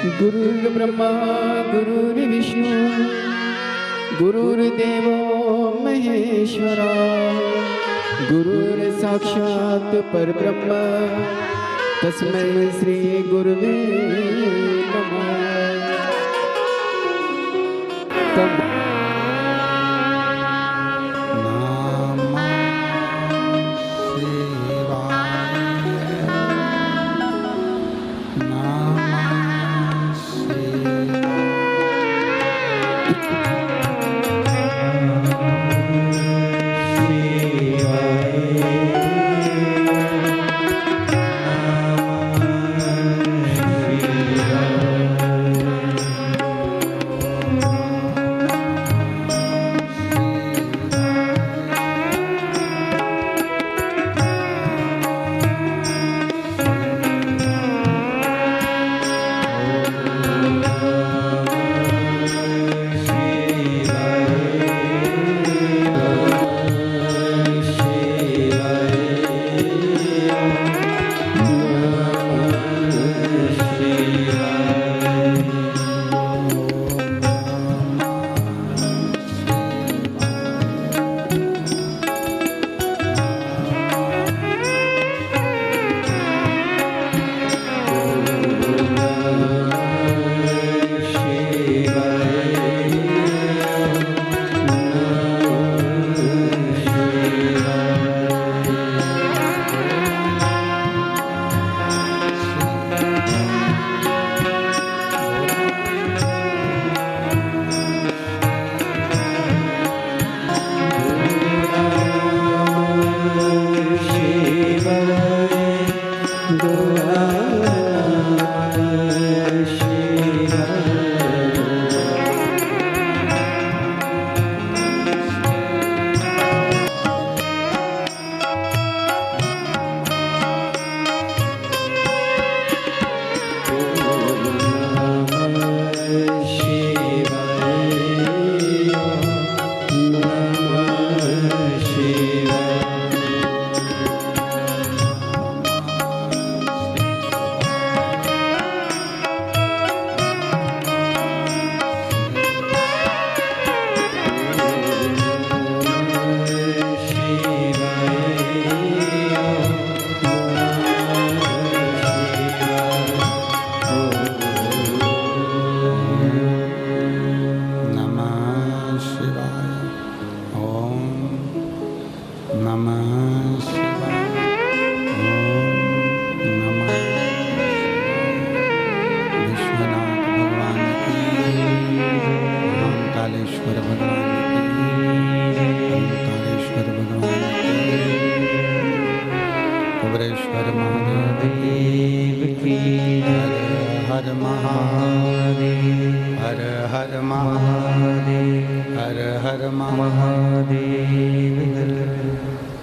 गुरुर्ब्रह्मा गुरुर्विष्णु गुरुर्देवो महेश्वरा गुरुर्साक्षात् परब्रह्म तस्मै श्री गुरुवे नमः।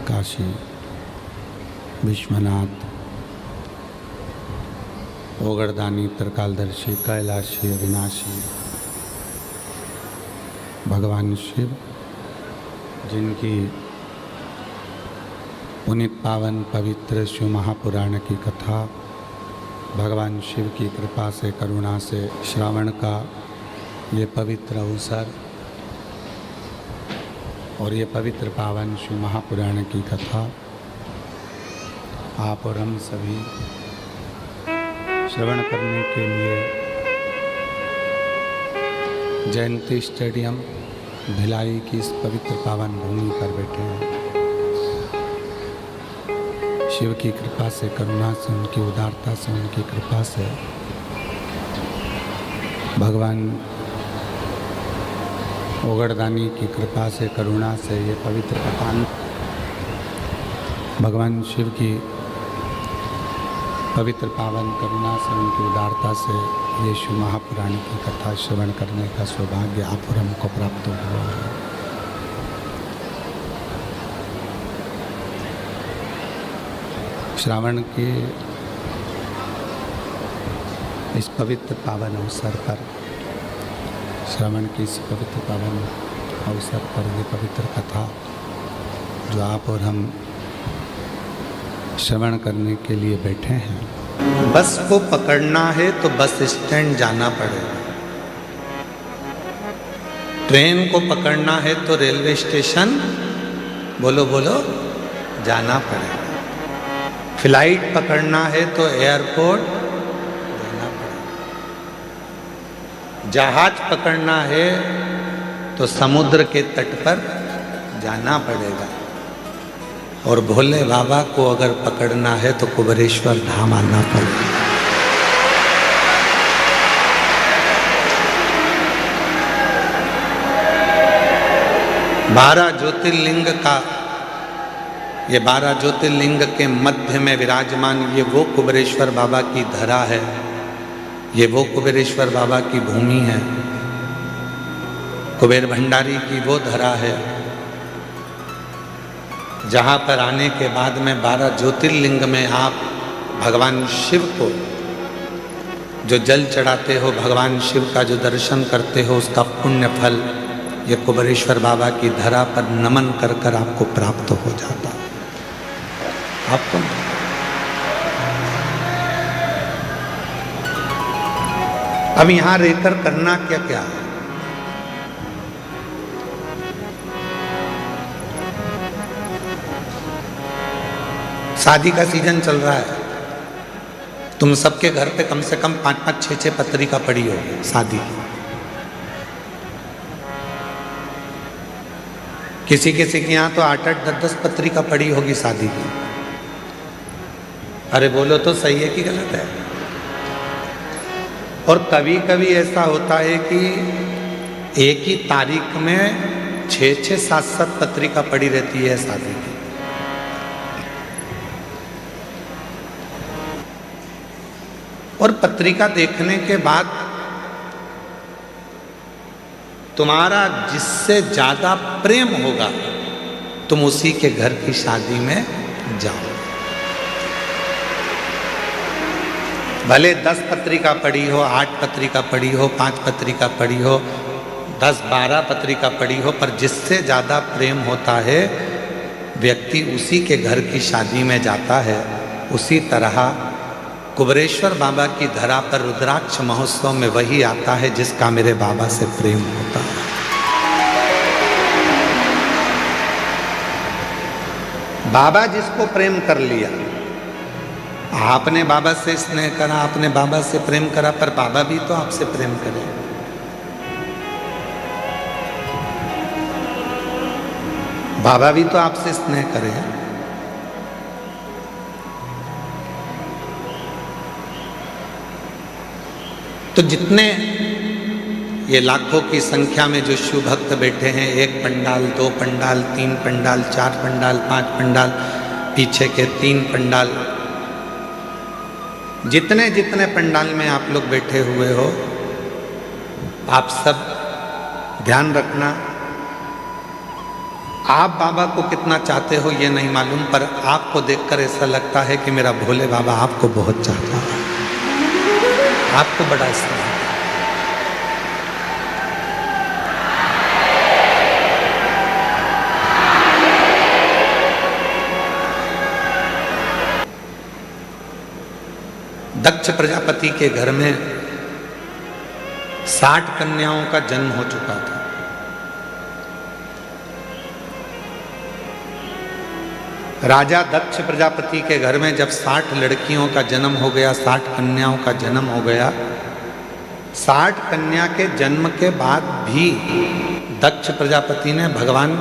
काशी विश्वनाथ ओगरदानी त्रिकालदर्शी कैलाशी अविनाशी भगवान शिव, जिनकी पुनित पावन पवित्र शिव महापुराण की कथा भगवान शिव की कृपा से करुणा से श्रावण का ये पवित्र अवसर और ये पवित्र पावन शिव महापुराण की कथा आप और हम सभी श्रवण करने के लिए जयंती स्टेडियम भिलाई की इस पवित्र पावन भूमि पर बैठे हैं। शिव की कृपा से, करुणा से, उनकी उदारता से, उनकी कृपा से भगवान ओगरदानी की कृपा से, करुणा से ये पवित्र कथा भगवान शिव की पवित्र पावन करुणा से, उनकी उदारता से ये शिव महापुराण की कथा श्रवण करने का सौभाग्य आप और हमको प्राप्त हुआ है। श्रावण के इस पवित्र पावन अवसर पर, श्रावण की इस पवित्र पावन अवसर पर ये पवित्र कथा जो आप और हम श्रवण करने के लिए बैठे हैं, बस को पकड़ना है तो बस स्टैंड जाना पड़ेगा, ट्रेन को पकड़ना है तो रेलवे स्टेशन बोलो बोलो जाना पड़ेगा, फ्लाइट पकड़ना है तो एयरपोर्ट जाना पड़ेगा, जहाज पकड़ना है तो समुद्र के तट पर जाना पड़ेगा, और भोले बाबा को अगर पकड़ना है तो कुबेरेश्वर धाम आना पड़ेगा। बारह ज्योतिर्लिंग का, ये 12 ज्योतिर्लिंग के मध्य में विराजमान ये वो कुबेरेश्वर बाबा की धरा है, ये वो कुबेरेश्वर बाबा की भूमि है, कुबेर भंडारी की वो धरा है जहाँ पर आने के बाद में 12 ज्योतिर्लिंग में आप भगवान शिव को जो जल चढ़ाते हो, भगवान शिव का जो दर्शन करते हो, उसका पुण्य फल ये कुबेरेश्वर बाबा की धरा पर नमन कर कर आपको प्राप्त हो जाता है। आपको अब यहां रहकर करना क्या क्या, शादी का सीजन चल रहा है, तुम सबके घर पे कम से कम 5-5, 6-6 पत्रिका पड़ी होगी शादी की। किसी किसी के यहाँ तो 8-8, 10-10 पत्रिका पड़ी होगी शादी की। अरे बोलो तो सही है कि गलत है? और कभी कभी ऐसा होता है कि एक ही तारीख में 6-6, 7-7 पत्रिका पड़ी रहती है शादी की। और पत्रिका देखने के बाद तुम्हारा जिससे ज्यादा प्रेम होगा तुम उसी के घर की शादी में जाओ। भले 10 पत्रिका पड़ी हो, 8 पत्रिका पड़ी हो, 5 पत्रिका पड़ी हो, 10-12 पत्रिका पड़ी हो, पर जिससे ज्यादा प्रेम होता है व्यक्ति उसी के घर की शादी में जाता है। उसी तरह कुबेरेश्वर बाबा की धरा पर रुद्राक्ष महोत्सव में वही आता है जिसका मेरे बाबा से प्रेम होता है। बाबा जिसको प्रेम कर लिया, आपने बाबा से स्नेह करा, आपने बाबा से प्रेम करा, पर बाबा भी तो आपसे प्रेम करे। बाबा भी तो आपसे स्नेह करे। तो जितने ये लाखों की संख्या में जो शिव भक्त बैठे हैं, 1 पंडाल, 2 पंडाल, 3 पंडाल, 4 पंडाल, 5 पंडाल, पीछे के 3 पंडाल, जितने जितने पंडाल में आप लोग बैठे हुए हो, आप सब ध्यान रखना, आप बाबा को कितना चाहते हो ये नहीं मालूम, पर आपको देखकर ऐसा लगता है कि मेरा भोले बाबा आपको बहुत चाहता है, आपको बड़ा स्नेह। दक्ष प्रजापति के घर में 60 कन्याओं का जन्म हो चुका था। राजा दक्ष प्रजापति के घर में जब 60 लड़कियों का जन्म हो गया, 60 कन्याओं का जन्म हो गया, 60 कन्या के जन्म के बाद भी दक्ष प्रजापति ने भगवान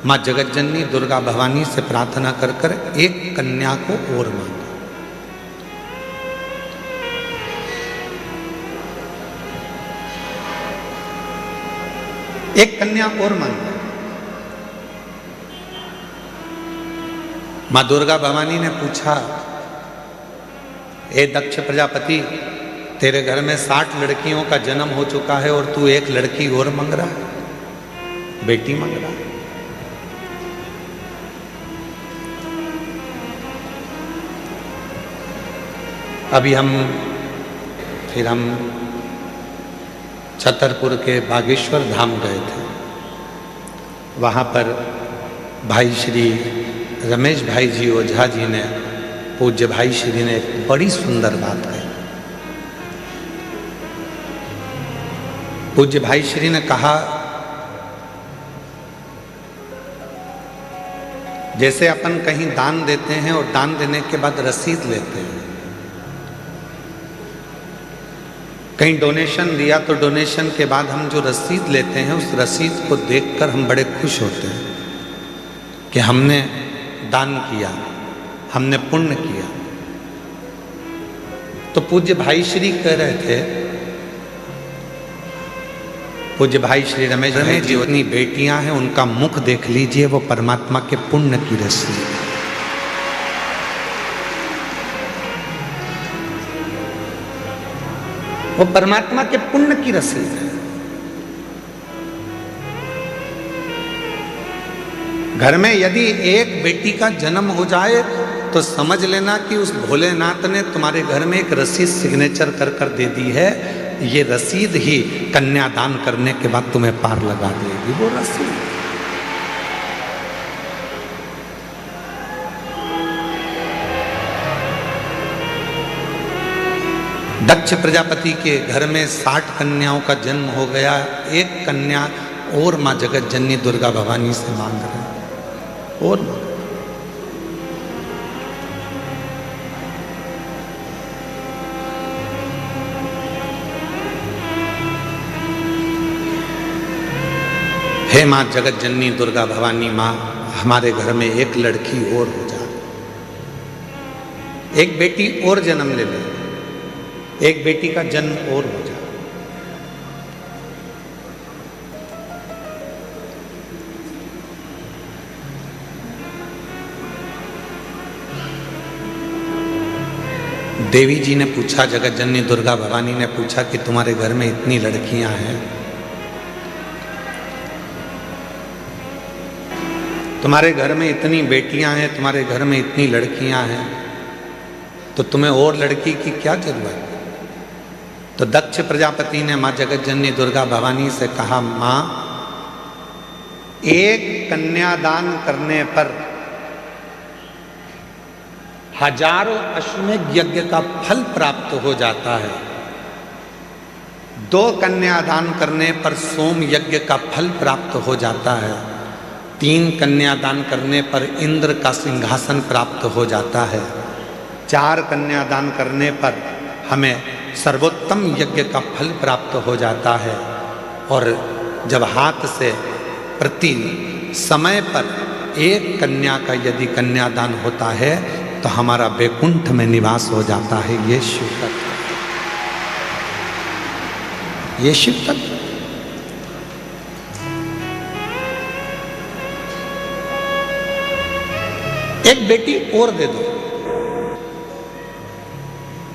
माँ जगतजननी दुर्गा भवानी से प्रार्थना कर कर एक कन्या को और मांगा। एक कन्या और मांगा। माँ दुर्गा भवानी ने पूछा, ए दक्ष प्रजापति, तेरे घर में 60 लड़कियों का जन्म हो चुका है और तू एक लड़की और मांग रहा है, बेटी मांग रहा है। अभी हम छतरपुर के बागेश्वर धाम गए थे। वहाँ पर भाई श्री रमेश भाई जी ओझा जी ने पूज्य भाई श्री ने एक बड़ी सुंदर बात कही। पूज्य भाई श्री ने कहा, जैसे अपन कहीं दान देते हैं और दान देने के बाद रसीद लेते हैं, कहीं डोनेशन दिया तो डोनेशन के बाद हम जो रसीद लेते हैं उस रसीद को देखकर हम बड़े खुश होते हैं कि हमने दान किया, हमने पुण्य किया। तो पूज्य भाई श्री कह रहे थे, पूज्य भाई श्री रमेश जी जितनी बेटियां हैं उनका मुख देख लीजिए, वो परमात्मा के पुण्य की रसीद है। वो परमात्मा के पुण्य की रसीद है। घर में यदि एक बेटी का जन्म हो जाए तो समझ लेना कि उस भोलेनाथ ने तुम्हारे घर में एक रसीद सिग्नेचर कर कर दे दी है। ये रसीद ही कन्यादान करने के बाद तुम्हें पार लगा देगी, वो रसीद। दक्ष प्रजापति के घर में 60 कन्याओं का जन्म हो गया। एक कन्या और मां जगत जननी दुर्गा भवानी से मांग रहे हैं और हे मां जगत जननी दुर्गा भवानी, मां हमारे घर में एक लड़की और हो जाए, एक बेटी और जन्म ले ले, एक बेटी का जन्म और हो जाए। देवी जी ने पूछा, जगत जननी दुर्गा भवानी ने पूछा कि तुम्हारे घर में इतनी लड़कियां हैं, तुम्हारे घर में इतनी बेटियां हैं, तुम्हारे घर में इतनी लड़कियां हैं, तो तुम्हें और लड़की की क्या जरूरत? तो दक्ष प्रजापति ने मां जगत जननी दुर्गा भवानी से कहा, मां एक कन्यादान करने पर हजारों अश्वमेध यज्ञ का फल प्राप्त हो जाता है, 2 कन्यादान करने पर सोम यज्ञ का फल प्राप्त हो जाता है, 3 कन्यादान करने पर इंद्र का सिंहासन प्राप्त हो जाता है, 4 कन्यादान करने पर हमें सर्वोत्तम यज्ञ का फल प्राप्त हो जाता है। और जब हाथ से प्रति समय पर 1 कन्या का यदि कन्यादान होता है तो हमारा वैकुंठ में निवास हो जाता है। ये शिव तत्व, ये शिव तत्व। एक बेटी और दे दो।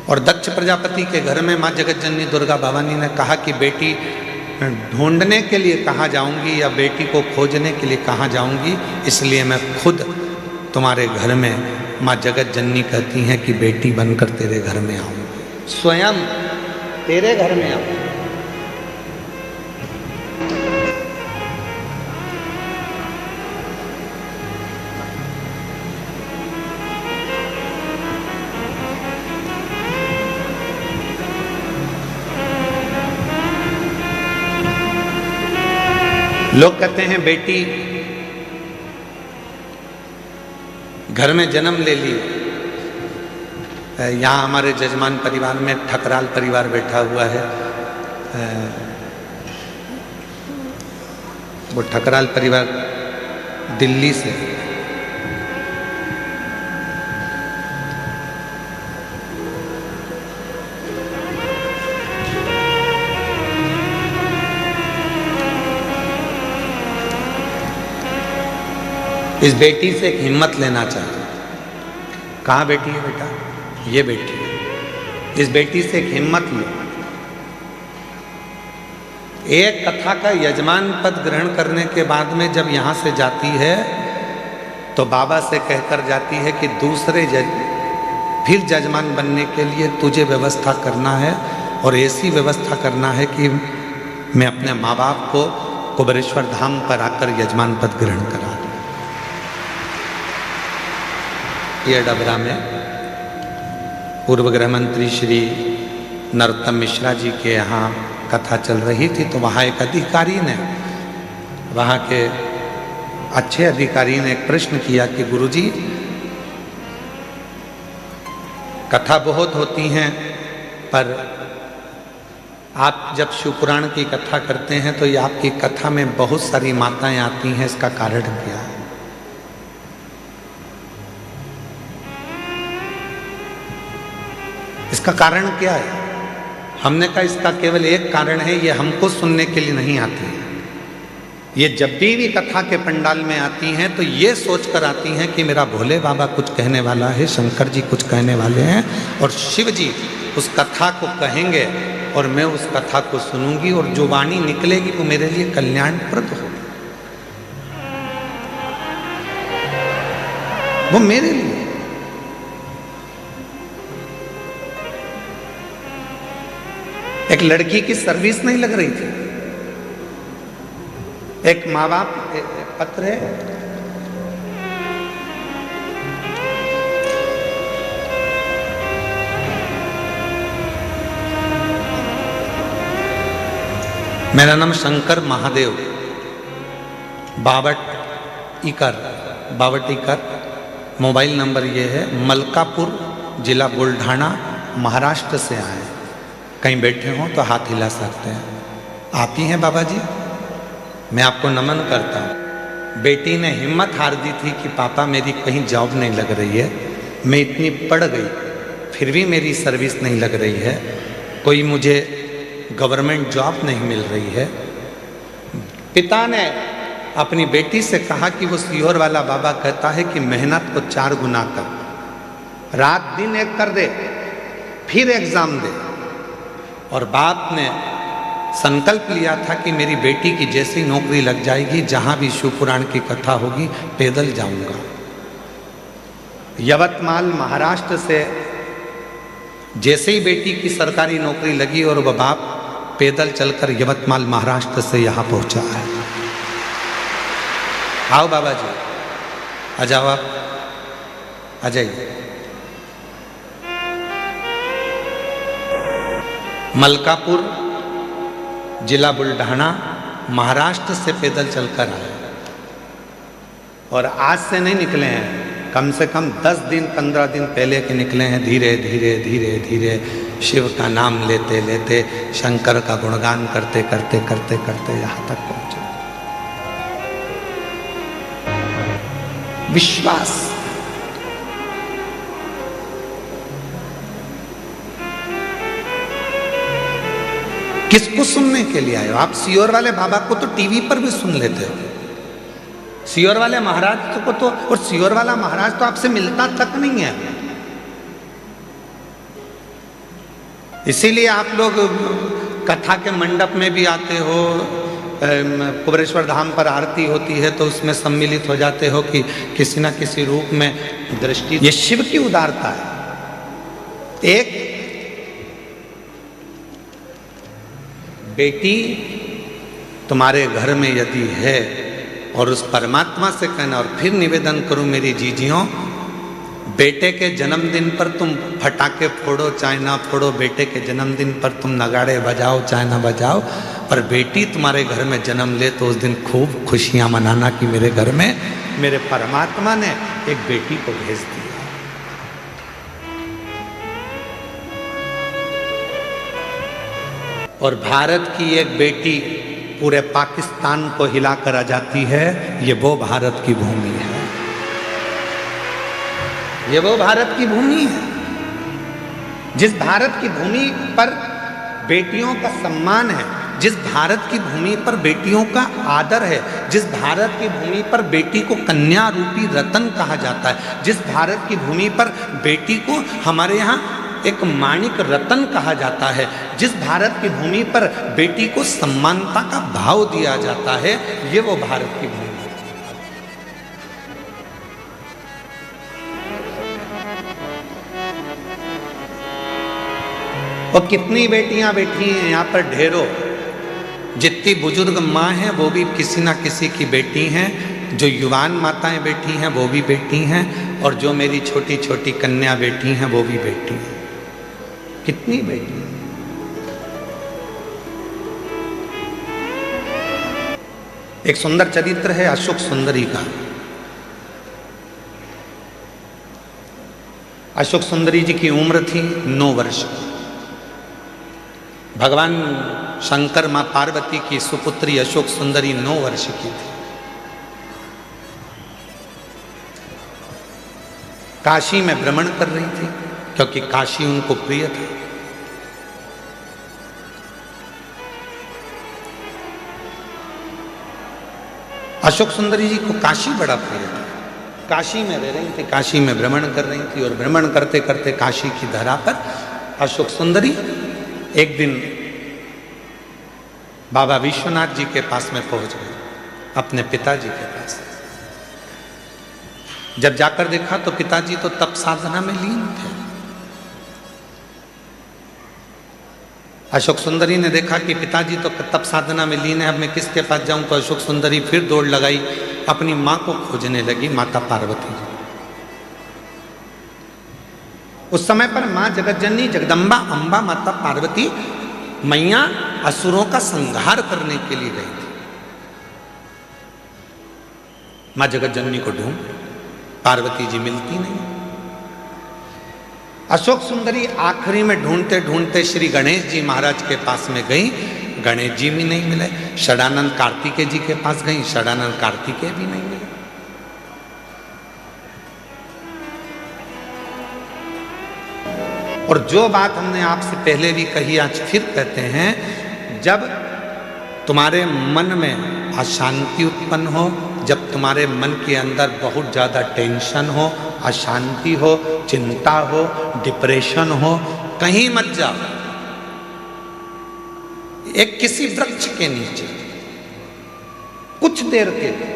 और दक्ष प्रजापति के घर में मां जगत जननी दुर्गा भवानी ने कहा कि बेटी ढूंढने के लिए कहाँ जाऊंगी या बेटी को खोजने के लिए कहाँ जाऊंगी, इसलिए मैं खुद तुम्हारे घर में, मां जगत जननी कहती हैं कि बेटी बनकर तेरे घर में आऊंगी, स्वयं तेरे घर में आऊंगी। लोग कहते हैं बेटी घर में जन्म ले ली। यहाँ हमारे जजमान परिवार में ठकराल परिवार बैठा हुआ है। वो ठकराल परिवार दिल्ली से, इस बेटी से एक हिम्मत लेना चाहते। कहाँ बेटी है बेटा? ये बेटी है। इस बेटी से एक हिम्मत लो। एक कथा का यजमान पद ग्रहण करने के बाद में जब यहाँ से जाती है तो बाबा से कहकर जाती है कि दूसरे फिर जजमान बनने के लिए तुझे व्यवस्था करना है और ऐसी व्यवस्था करना है कि मैं अपने माँ बाप को कुबेरेश्वर धाम पर आकर यजमान पद ग्रहण करा दूं। ये डबरा में पूर्व गृह मंत्री श्री नरोत्तम मिश्रा जी के यहाँ कथा चल रही थी, तो वहाँ एक अधिकारी ने, वहाँ के अच्छे अधिकारी ने एक प्रश्न किया कि गुरुजी, कथा बहुत होती हैं, पर आप जब शिवपुराण की कथा करते हैं तो ये आपकी कथा में बहुत सारी माताएं आती हैं, इसका कारण क्या है? इसका कारण क्या है? हमने कहा इसका केवल एक कारण है, ये हमको सुनने के लिए नहीं आती है। ये जब भी कथा के पंडाल में आती हैं तो ये सोचकर आती हैं कि मेरा भोले बाबा कुछ कहने वाला है, शंकर जी कुछ कहने वाले हैं और शिव जी उस कथा को कहेंगे और मैं उस कथा को सुनूंगी और जो वाणी निकलेगी वो मेरे लिए कल्याणप्रद होगी, वो मेरे लिए। एक लड़की की सर्विस नहीं लग रही थी, एक माँ बाप पत्र है, मेरा नाम शंकर महादेव, बावट इकर, मोबाइल नंबर ये है, मलकापुर जिला बुल्ढाना महाराष्ट्र से आए। कहीं बैठे हों तो हाथ हिला सकते हैं। आप ही हैं बाबा जी? मैं आपको नमन करता हूँ। बेटी ने हिम्मत हार दी थी कि पापा मेरी कहीं जॉब नहीं लग रही है, मैं इतनी पढ़ गई फिर भी मेरी सर्विस नहीं लग रही है, कोई मुझे गवर्नमेंट जॉब नहीं मिल रही है। पिता ने अपनी बेटी से कहा कि वो सीहोर वाला बाबा कहता है कि मेहनत को 4 गुना कर, रात दिन एक कर दे, फिर एग्जाम दे। और बाप ने संकल्प लिया था कि मेरी बेटी की जैसी नौकरी लग जाएगी, जहां भी शिवपुराण की कथा होगी पैदल जाऊंगा। यवतमाल महाराष्ट्र से जैसे ही बेटी की सरकारी नौकरी लगी और वह बाप पैदल चलकर यवतमाल महाराष्ट्र से यहां पहुंचा है। आओ बाबा जी, आ जाओ, आप आ जाइए। मलकापुर जिला बुल्ढाना महाराष्ट्र से पैदल चलकर आए और आज से नहीं निकले हैं, कम से कम 10 दिन 15 दिन पहले के निकले हैं। धीरे धीरे धीरे धीरे शिव का नाम लेते लेते, शंकर का गुणगान करते करते करते करते यहाँ तक पहुँचे। विश्वास, किसको सुनने के लिए आए हो आप? सीहोर वाले बाबा को तो टीवी पर भी सुन लेते हो, सीहोर वाले महाराज को तो, और सीहोर वाला महाराज तो आपसे मिलता तक नहीं है। इसीलिए आप लोग कथा के मंडप में भी आते हो, कुबेरेश्वर धाम पर आरती होती है तो उसमें सम्मिलित हो जाते हो कि किसी ना किसी रूप में दृष्टि। ये शिव की उदारता है। एक बेटी तुम्हारे घर में यदि है और उस परमात्मा से कहना, और फिर निवेदन करूं मेरी जीजियों, बेटे के जन्मदिन पर तुम फटाके फोड़ो चाहे ना फोड़ो, बेटे के जन्मदिन पर तुम नगाड़े बजाओ चाहे ना बजाओ, पर बेटी तुम्हारे घर में जन्म ले तो उस दिन खूब खुशियां मनाना कि मेरे घर में मेरे परमात्मा ने एक बेटी को भेज दिया। और भारत की एक बेटी पूरे पाकिस्तान को हिलाकर आ जाती है, ये वो भारत की भूमि है, ये वो भारत की भूमि है जिस भारत की भूमि पर बेटियों का सम्मान है, जिस भारत की भूमि पर बेटियों का आदर है, जिस भारत की भूमि पर बेटी को कन्या रूपी रतन कहा जाता है, जिस भारत की भूमि पर बेटी को हमारे यहाँ एक माणिक रतन कहा जाता है, जिस भारत की भूमि पर बेटी को सम्मानता का भाव दिया जाता है, ये वो भारत की भूमि है। और कितनी बेटियां बैठी हैं यहाँ पर, ढेरों। जितनी बुजुर्ग माँ हैं वो भी किसी ना किसी की बेटी हैं, जो युवान माताएं बैठी हैं वो भी बेटी हैं, और जो मेरी छोटी छोटी कन्या बेटी हैं वो भी बेटी हैं। कितनी बेटी। एक सुंदर चरित्र है अशोक सुंदरी का। अशोक सुंदरी जी की उम्र थी 9 वर्ष। भगवान शंकर मां पार्वती की सुपुत्री अशोक सुंदरी 9 वर्ष की थी। काशी में भ्रमण कर रही थी क्योंकि काशी उनको प्रिय था। अशोक सुंदरी जी को काशी बड़ा प्रिय था। काशी में रह रही थी, काशी में भ्रमण कर रही थी और भ्रमण करते करते काशी की धरा पर अशोक सुंदरी एक दिन बाबा विश्वनाथ जी के पास में पहुंच गई, अपने पिताजी के पास। जब जाकर देखा तो पिताजी तो तप साधना में लीन थे। अशोक सुंदरी ने देखा कि पिताजी तो तप साधना में लीन है, अब मैं किसके पास जाऊं। तो अशोक सुंदरी फिर दौड़ लगाई, अपनी मां को खोजने लगी, माता पार्वती। उस समय पर मां जगतजननी जगदम्बा अंबा माता पार्वती मैया असुरों का संहार करने के लिए गई थी। मां जगतजननी को ढूंढ, पार्वती जी मिलती नहीं। अशोक सुंदरी आखिरी में ढूंढते ढूंढते श्री गणेश जी महाराज के पास में गई, गणेश जी भी नहीं मिले। षडानंद कार्तिकेय जी के पास गई, षडानंद कार्तिकेय भी नहीं मिले। और जो बात हमने आपसे पहले भी कही, आज फिर कहते हैं, जब तुम्हारे मन में अशांति उत्पन्न हो, जब तुम्हारे मन के अंदर बहुत ज़्यादा टेंशन हो, अशांति हो, चिंता हो, डिप्रेशन हो, कहीं मत जाओ। एक किसी वृक्ष के नीचे कुछ देर के लिए,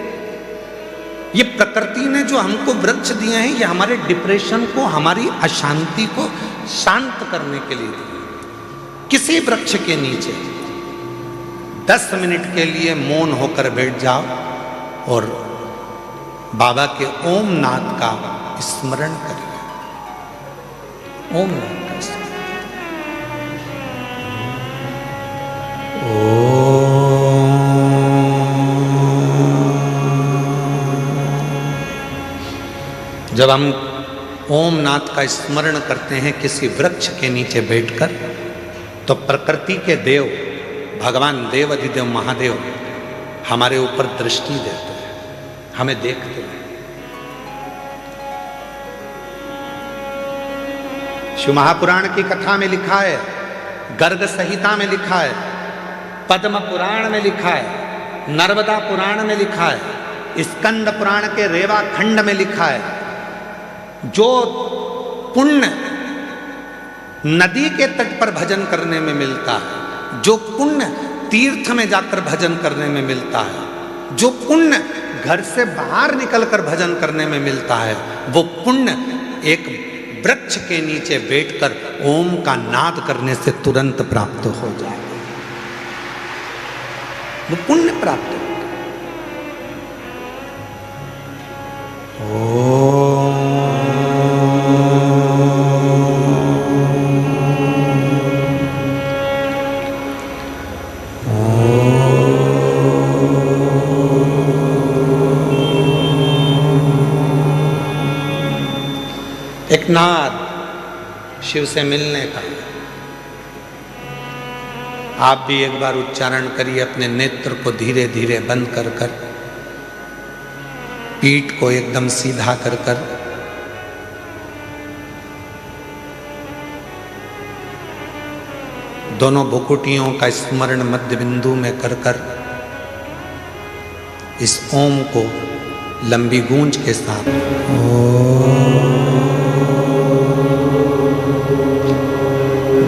ये प्रकृति ने जो हमको वृक्ष दिए हैं, ये हमारे डिप्रेशन को, हमारी अशांति को शांत करने के लिए दिए। किसी वृक्ष के नीचे 10 मिनट के लिए मौन होकर बैठ जाओ और बाबा के ओम नाद का स्मरण करिए। ओम नाद का स्मरण। जब हम ओम नाद का स्मरण करते हैं किसी वृक्ष के नीचे बैठकर, तो प्रकृति के देव भगवान देव अधिदेव महादेव हमारे ऊपर दृष्टि देते हैं, हमें देखते हैं। शिव महापुराण की कथा में लिखा है, गर्ग संहिता में लिखा है, पद्म पुराण में लिखा है, नर्मदा पुराण में लिखा है, स्कंद पुराण के रेवा खंड में लिखा है, जो पुण्य नदी के तट पर भजन करने में मिलता है, जो पुण्य तीर्थ में जाकर भजन करने में मिलता है, जो पुण्य घर से बाहर निकलकर भजन करने में मिलता है, वो पुण्य एक वृक्ष के नीचे बैठकर ओम का नाद करने से तुरंत प्राप्त हो जाए। वो पुण्य प्राप्त होता है। एक नाद शिव से मिलने का। आप भी एक बार उच्चारण करिए, अपने नेत्र को धीरे धीरे बंद कर कर, पीठ को एकदम सीधा कर कर, दोनों भुकुटियों का स्मरण मध्य बिंदु में कर कर, इस ओम को लंबी गूंज के साथ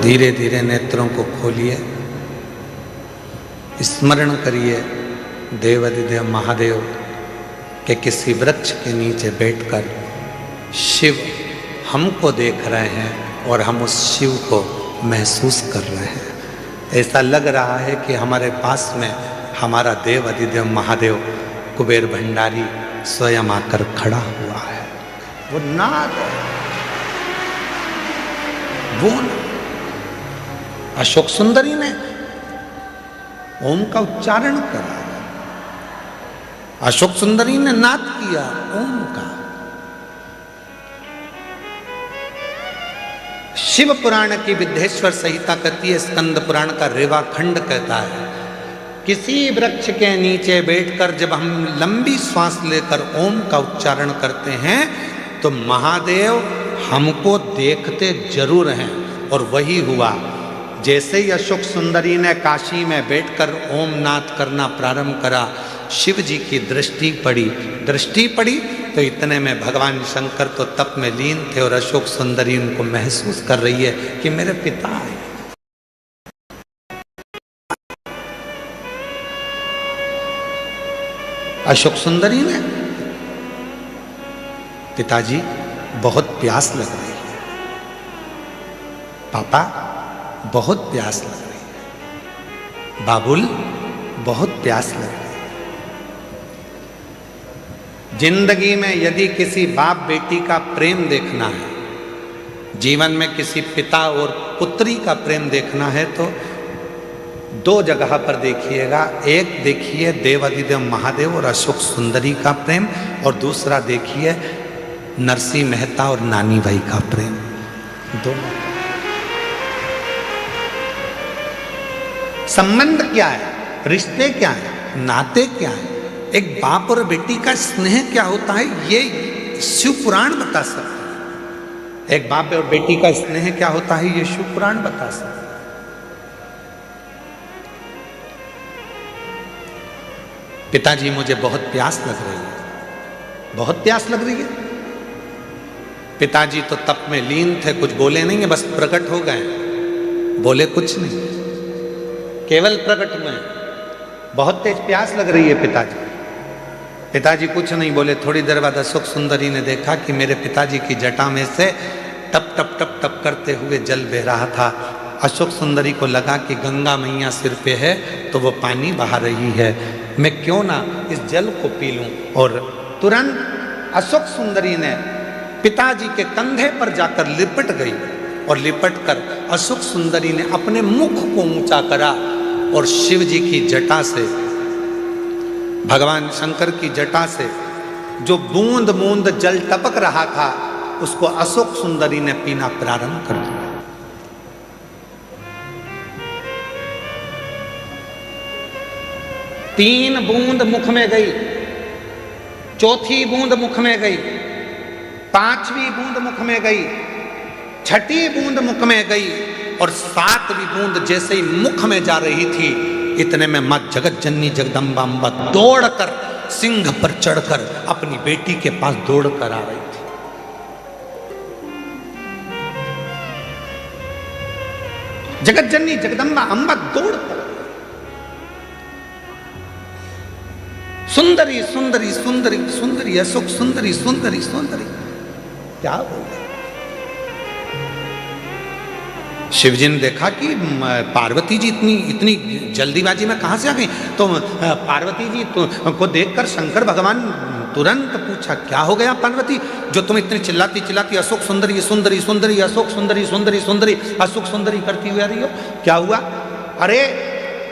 धीरे धीरे नेत्रों को खोलिए। स्मरण करिए देवाधिदेव महादेव के किसी वृक्ष के नीचे बैठकर शिव हमको देख रहे हैं और हम उस शिव को महसूस कर रहे हैं। ऐसा लग रहा है कि हमारे पास में हमारा देव अधिदेव महादेव कुबेर भंडारी स्वयं आकर खड़ा हुआ है। वो नाद है, वो अशोक सुंदरी ने ओम का उच्चारण करा, अशोक सुंदरी ने नाद किया ओम का। शिव पुराण की विद्येश्वर संहिता कहती है, स्कंद पुराण का रेवा खंड कहता है, किसी वृक्ष के नीचे बैठकर जब हम लंबी श्वास लेकर ओम का उच्चारण करते हैं तो महादेव हमको देखते जरूर हैं। और वही हुआ। जैसे ही अशोक सुंदरी ने काशी में बैठकर ओम नाद करना प्रारंभ करा, शिव जी की दृष्टि पड़ी तो इतने में भगवान शंकर तो तप में लीन थे और अशोक सुंदरी उनको महसूस कर रही है कि मेरे पिता है। अशोक सुंदरी ने, पिताजी बहुत प्यास लग रही है, पापा बहुत प्यास लग रही है, बाबुल बहुत प्यास लग रही है। जिंदगी में यदि किसी बाप बेटी का प्रेम देखना है, जीवन में किसी पिता और पुत्री का प्रेम देखना है तो दो जगह पर देखिएगा। एक देखिए देवादिदेव महादेव और अशोक सुंदरी का प्रेम, और दूसरा देखिए नरसिंह मेहता और नानी भाई का प्रेम। दोनों संबंध क्या है, रिश्ते क्या है, नाते क्या है, एक बाप और बेटी का स्नेह क्या होता है, ये शिव पुराण बता सकता है। एक बाप और बेटी का स्नेह क्या होता है, ये शिव पुराण बता सकता है। पिताजी मुझे बहुत प्यास लग रही है, बहुत प्यास लग रही है। पिताजी तो तप में लीन थे, कुछ बोले नहीं है, बस प्रकट हो गए, बोले कुछ नहीं, केवल प्रकट हुए। बहुत तेज प्यास लग रही है पिताजी। पिताजी कुछ नहीं बोले। थोड़ी देर बाद अशोक सुंदरी ने देखा कि मेरे पिताजी की जटा में से टप टप टप टप करते हुए जल बह रहा था। अशोक सुंदरी को लगा कि गंगा मैया सिर पे है तो वो पानी बहा रही है, मैं क्यों ना इस जल को पी लूं। और तुरंत अशोक सुंदरी ने पिताजी के कंधे पर जाकर लिपट गई और लिपट कर अशोक सुंदरी ने अपने मुख को ऊंचा करा और शिव जी की जटा से, भगवान शंकर की जटा से जो बूंद बूंद जल टपक रहा था उसको अशोक सुंदरी ने पीना प्रारंभ कर दिया। तीन बूंद मुख में गई, चौथी बूंद मुख में गई, पांचवी बूंद मुख में गई, छठी बूंद मुख में गई और सातवीं बूंद जैसे ही मुख में जा रही थी इतने में मां जगत जननी जगदम्बा अम्बा दौड़कर सिंह पर चढ़कर अपनी बेटी के पास दौड़कर आ रही थी। जगत जननी जगदम्बा अम्बा दौड़कर, सुंदरी सुंदरी सुंदरी सुंदरी अशोक सुंदरी सुंदरी सुंदरी, क्या बोल रहे। शिवजी ने देखा कि पार्वती जी इतनी जल्दीबाजी में कहां से आ गई, तो पार्वती जी को देखकर शंकर भगवान तुरंत पूछा, क्या हो गया पार्वती, जो तुम इतनी चिल्लाती चिल्लाती अशोक सुंदरी सुंदरी सुंदरी अशोक सुंदरी सुंदरी सुंदरी अशोक सुंदरी करती हुई आ रही हो, क्या हुआ। अरे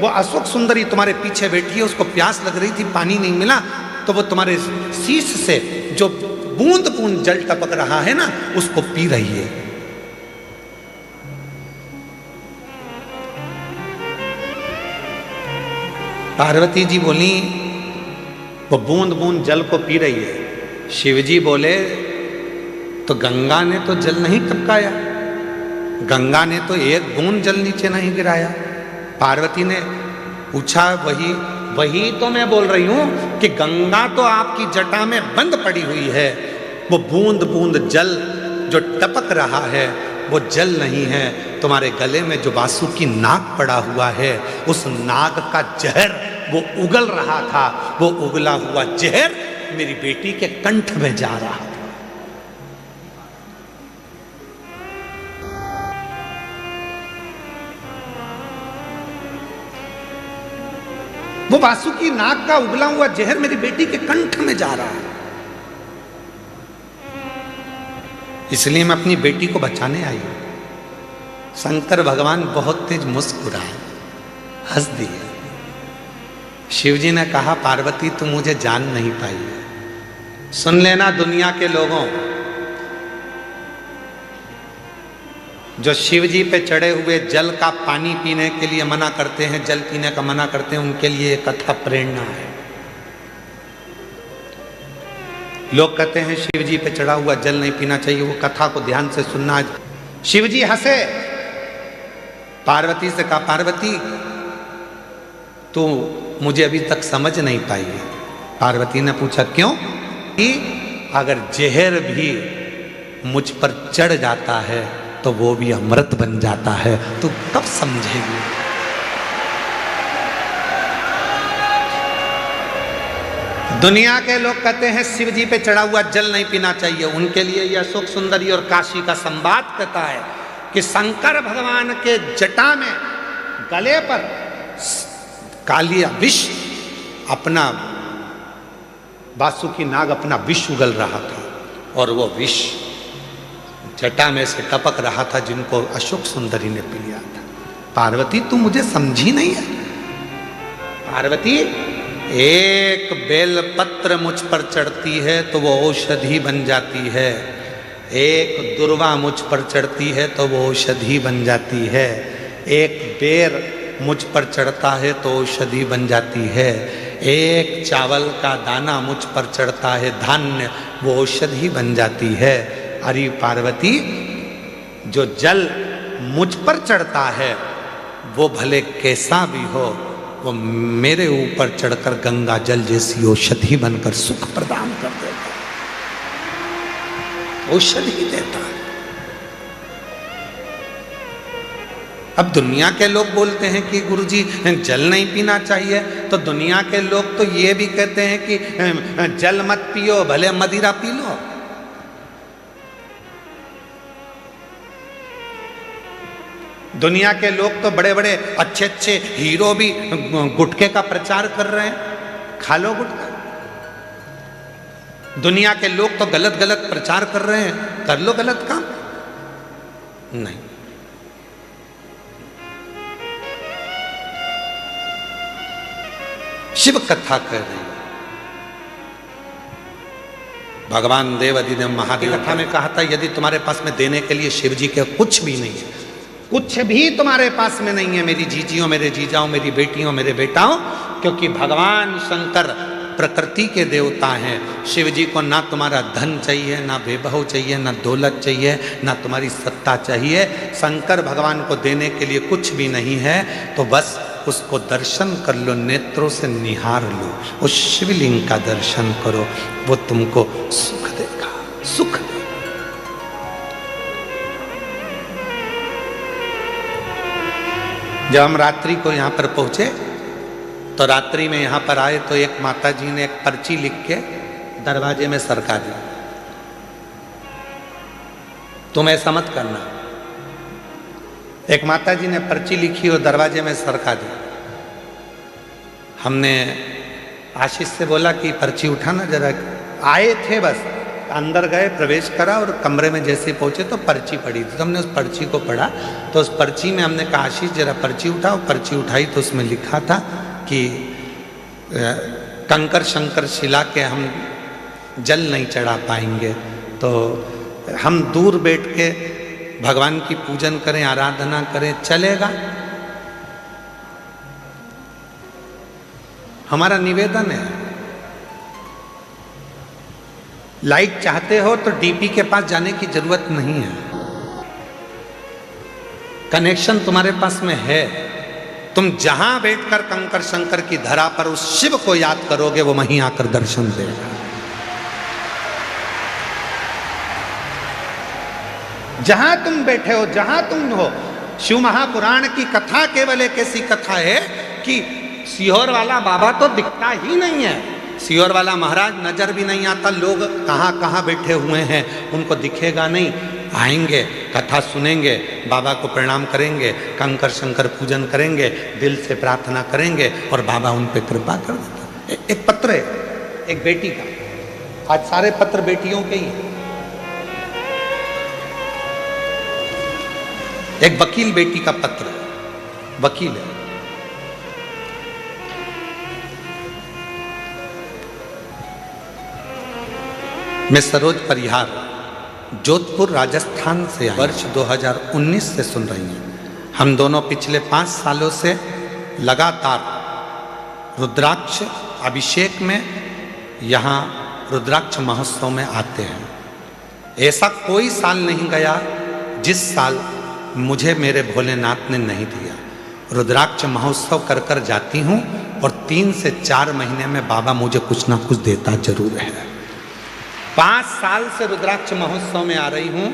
वो अशोक सुंदरी तुम्हारे पीछे बैठी है, उसको प्यास लग रही थी, पानी नहीं मिला, तो वो तुम्हारे शीश से जो बूंद बूंद जल टपक रहा है ना उसको पी रही है। पार्वती जी बोली वो बूंद बूंद जल को पी रही है। शिवजी बोले तो गंगा ने तो जल नहीं टपकाया, गंगा ने तो एक बूंद जल नीचे नहीं गिराया। पार्वती ने पूछा, वही तो मैं बोल रही हूं कि गंगा तो आपकी जटा में बंद पड़ी हुई है, वो बूंद बूंद जल जो टपक रहा है वो जल नहीं है, तुम्हारे गले में जो वासुकी नाग पड़ा हुआ है उस नाग का जहर वो उगल रहा था, वो उगला हुआ जहर मेरी बेटी के कंठ में जा रहा था। वो वासुकी नाग का उगला हुआ जहर मेरी बेटी के कंठ में जा रहा है, इसलिए मैं अपनी बेटी को बचाने आई हूं। शंकर भगवान बहुत तेज मुस्कुराए, हंस दिए। शिव जी ने कहा पार्वती तुम मुझे जान नहीं पाई है। सुन लेना दुनिया के लोगों, जो शिव जी पे चढ़े हुए जल का पानी पीने के लिए मना करते हैं, जल पीने का मना करते हैं, उनके लिए कथा प्रेरणा है। लोग कहते हैं शिव जी पे चढ़ा हुआ जल नहीं पीना चाहिए, वो कथा को ध्यान से सुनना। शिव जी हंसे, पार्वती से कहा पार्वती तू मुझे अभी तक समझ नहीं पाई है। पार्वती ने पूछा क्यों? कि अगर जहर भी मुझ पर चढ़ जाता है तो वो भी अमृत बन जाता है, तू कब समझेगी? दुनिया के लोग कहते हैं शिव जी पे चढ़ा हुआ जल नहीं पीना चाहिए, उनके लिए यह अशोक सुंदरी और काशी का संवाद कहता है कि शंकर भगवान के जटा में गले पर कालिया विष अपना वासुकी नाग अपना विष उगल रहा था और वो विष जटा में से टपक रहा था, जिनको अशोक सुंदरी ने पी लिया था। पार्वती तू मुझे समझी नहीं है। पार्वती एक बेलपत्र मुझ पर चढ़ती है तो वो औषधि बन जाती है, एक दुर्वा मुझ पर चढ़ती है तो वो औषधि बन जाती है, एक बेर मुझ पर चढ़ता है तो औषधि बन जाती है, एक चावल का दाना मुझ पर चढ़ता है धान्य, वो औषधि बन जाती है। अरे पार्वती जो जल मुझ पर चढ़ता है वो भले कैसा भी हो, वो मेरे ऊपर चढ़कर गंगा जल जैसी औषधि बनकर सुख प्रदान कर देता, औषधि देता है। अब दुनिया के लोग बोलते हैं कि गुरुजी जल नहीं पीना चाहिए, तो दुनिया के लोग तो ये भी कहते हैं कि जल मत पियो, भले मदिरा पी लो। दुनिया के लोग तो बड़े बड़े अच्छे अच्छे हीरो भी गुटखे का प्रचार कर रहे हैं, खा लो गुटखा। दुनिया के लोग तो गलत गलत प्रचार कर रहे हैं, कर लो गलत काम। नहीं, शिव कथा कर रहे हैं। भगवान देव अधिदेव महादेव कथा में कहा था यदि तुम्हारे पास में देने के लिए शिव जी के कुछ भी नहीं है, कुछ भी तुम्हारे पास में नहीं है मेरी जीजियों, मेरे जीजाओं, मेरी बेटियों, मेरे बेटाओं, क्योंकि भगवान शंकर प्रकृति के देवता हैं। शिव जी को ना तुम्हारा धन चाहिए, ना वैभव चाहिए, ना दौलत चाहिए, ना तुम्हारी सत्ता चाहिए। शंकर भगवान को देने के लिए कुछ भी नहीं है, तो बस उसको दर्शन कर लो, नेत्रों से निहार लो, उस शिवलिंग का दर्शन करो, वो तुमको सुख देगा, सुख देगा। जब हम रात्रि को यहाँ पर पहुँचे तो रात्रि में यहाँ पर आए तो एक माता जी ने एक पर्ची लिख के दरवाजे में सरका दी, तुम ऐसा मत करना। एक माता जी ने पर्ची लिखी और दरवाजे में सरका दी। हमने आशीष से बोला कि पर्ची उठाना जरा। आए थे बस, अंदर गए, प्रवेश करा और कमरे में जैसे पहुंचे तो पर्ची पड़ी थी, तो हमने उस पर्ची को पढ़ा। तो उस पर्ची में हमने कहा आशीष जरा पर्ची उठाओ। पर्ची उठाई तो उसमें लिखा था कि कंकर शंकर शिला के हम जल नहीं चढ़ा पाएंगे, तो हम दूर बैठ के भगवान की पूजन करें, आराधना करें, चलेगा? हमारा निवेदन है, लाइट चाहते हो तो डीपी के पास जाने की जरूरत नहीं है, कनेक्शन तुम्हारे पास में है। तुम जहां बैठकर कंकर शंकर की धरा पर उस शिव को याद करोगे, वो वहीं आकर दर्शन देगा। जहां तुम बैठे हो, जहां तुम हो। शिव महापुराण की कथा केवल एक ऐसी कथा है कि सीहोर वाला बाबा तो दिखता ही नहीं है, सीहोर वाला महाराज नजर भी नहीं आता, लोग कहाँ कहाँ बैठे हुए हैं उनको दिखेगा नहीं। आएंगे, कथा सुनेंगे, बाबा को प्रणाम करेंगे, कंकर शंकर पूजन करेंगे, दिल से प्रार्थना करेंगे और बाबा उन पर कृपा कर देता। एक पत्र है एक बेटी का, आज सारे पत्र बेटियों के ही हैं। एक वकील बेटी का पत्र, वकील है, मैं सरोज परिहार जोधपुर राजस्थान से वर्ष 2019 से सुन रही हूँ। हम दोनों पिछले 5 सालों से लगातार रुद्राक्ष अभिषेक में यहाँ रुद्राक्ष महोत्सव में आते हैं। ऐसा कोई साल नहीं गया जिस साल मुझे मेरे भोलेनाथ ने नहीं दिया। रुद्राक्ष महोत्सव कर कर जाती हूँ और 3 से 4 महीने में बाबा मुझे कुछ ना कुछ देता जरूर है। 5 साल से रुद्राक्ष महोत्सव में आ रही हूँ,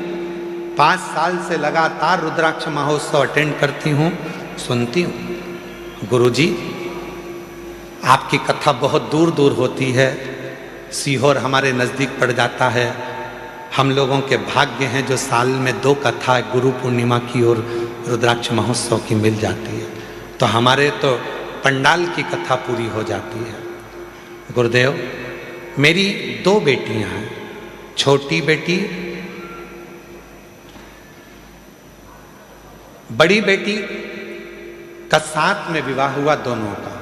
5 साल से लगातार रुद्राक्ष महोत्सव अटेंड करती हूँ, सुनती हूँ। गुरुजी, आपकी कथा बहुत दूर दूर होती है, सीहोर हमारे नज़दीक पड़ जाता है। हम लोगों के भाग्य हैं जो साल में 2 कथा गुरु पूर्णिमा की और रुद्राक्ष महोत्सव की मिल जाती है, तो हमारे तो पंडाल की कथा पूरी हो जाती है। गुरुदेव, मेरी 2 बेटियां हैं। छोटी बेटी, बड़ी बेटी का साथ में विवाह हुआ दोनों का,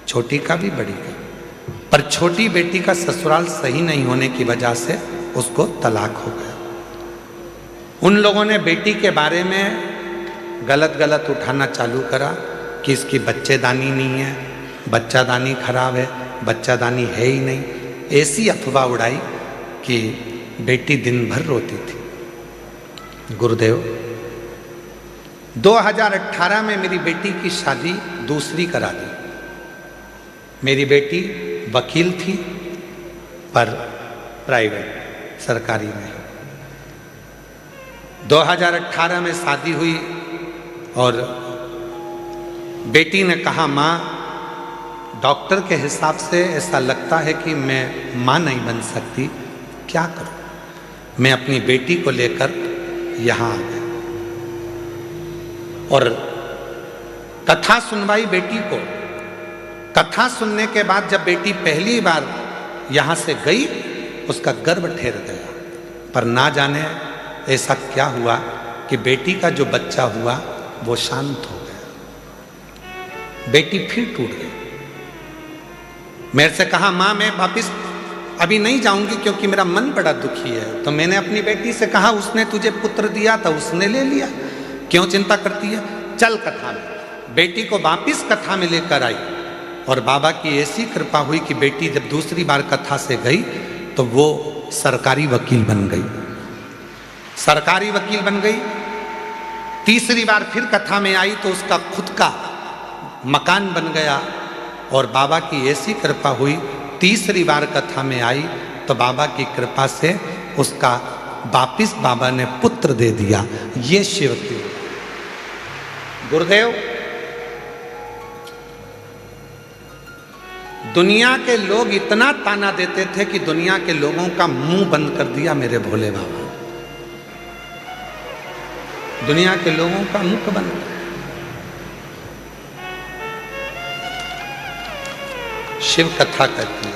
छोटी का भी बड़ी का, पर छोटी बेटी का ससुराल सही नहीं होने की वजह से उसको तलाक हो गया। उन लोगों ने बेटी के बारे में गलत उठाना चालू करा कि इसकी बच्चेदानी नहीं है, बच्चादानी खराब है, बच्चादानी है ही नहीं। ऐसी अफवाह उड़ाई कि बेटी दिन भर रोती थी। गुरुदेव, 2018 में मेरी बेटी की शादी दूसरी करा दी। मेरी बेटी वकील थी, पर प्राइवेट, सरकारी नहीं। 2018 में शादी हुई और बेटी ने कहा, माँ, डॉक्टर के हिसाब से ऐसा लगता है कि मैं माँ नहीं बन सकती, क्या करूं? मैं अपनी बेटी को लेकर यहाँ आ गया और कथा सुनवाई बेटी को। कथा सुनने के बाद जब बेटी पहली बार यहाँ से गई, उसका गर्भ ठेर गया, पर ना जाने ऐसा क्या हुआ कि बेटी का जो बच्चा हुआ वो शांत हो गया। बेटी फिर टूट गई। मेरे से कहा, माँ, मैं वापिस अभी नहीं जाऊंगी क्योंकि मेरा मन बड़ा दुखी है। तो मैंने अपनी बेटी से कहा, उसने तुझे पुत्र दिया था, उसने ले लिया, क्यों चिंता करती है, चल कथा में। बेटी को वापिस कथा में लेकर आई और बाबा की ऐसी कृपा हुई कि बेटी जब दूसरी बार कथा से गई तो वो सरकारी वकील बन गई। सरकारी वकील बन गई। तीसरी बार फिर कथा में आई तो उसका खुद का मकान बन गया और बाबा की ऐसी कृपा हुई, तीसरी बार कथा में आई तो बाबा की कृपा से उसका वापिस बाबा ने पुत्र दे दिया। ये शिव की। गुरुदेव, दुनिया के लोग इतना ताना देते थे कि दुनिया के लोगों का मुंह बंद कर दिया मेरे भोले बाबा। दुनिया के लोगों का मुख बंद। शिव कथा करती है।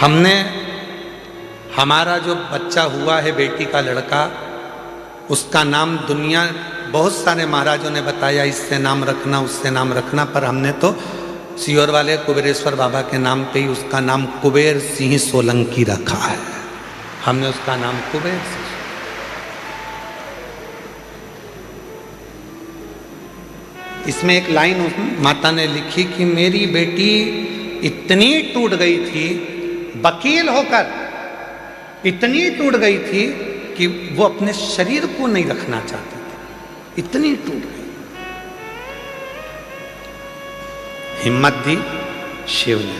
हमने, हमारा जो बच्चा हुआ है, बेटी का लड़का, उसका नाम दुनिया बहुत सारे महाराजों ने बताया, इससे नाम रखना, उससे नाम रखना, पर हमने तो सीहोर वाले कुबेरेश्वर बाबा के नाम पे ही उसका नाम कुबेर सिंह सोलंकी रखा है। हमने उसका नाम कुबेर सिंह। इसमें एक लाइन माता ने लिखी कि मेरी बेटी इतनी टूट गई थी, वकील होकर इतनी टूट गई थी कि वो अपने शरीर को नहीं रखना चाहती थी, इतनी टूट गई। हिम्मत दी शिव ने,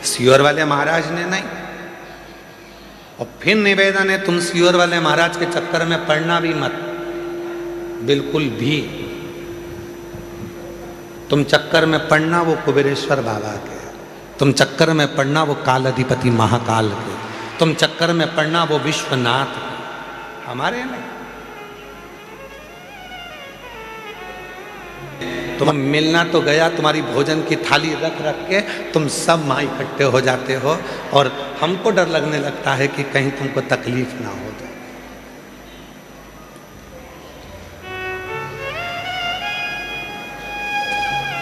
सीहोर वाले महाराज ने नहीं। और फिर निवेदन है, तुम सीहोर वाले महाराज के चक्कर में पड़ना भी मत, बिल्कुल भी। तुम चक्कर में पड़ना वो कुबेरेश्वर बाबा के, तुम चक्कर में पड़ना वो काल अधिपति महाकाल के, तुम चक्कर में पड़ना वो विश्वनाथ के, हमारे नहीं। तुम मिलना तो गया, तुम्हारी भोजन की थाली रख रख के तुम सब माँ इकट्ठे हो जाते हो, और हमको डर लगने लगता है कि कहीं तुमको तकलीफ ना हो जाए।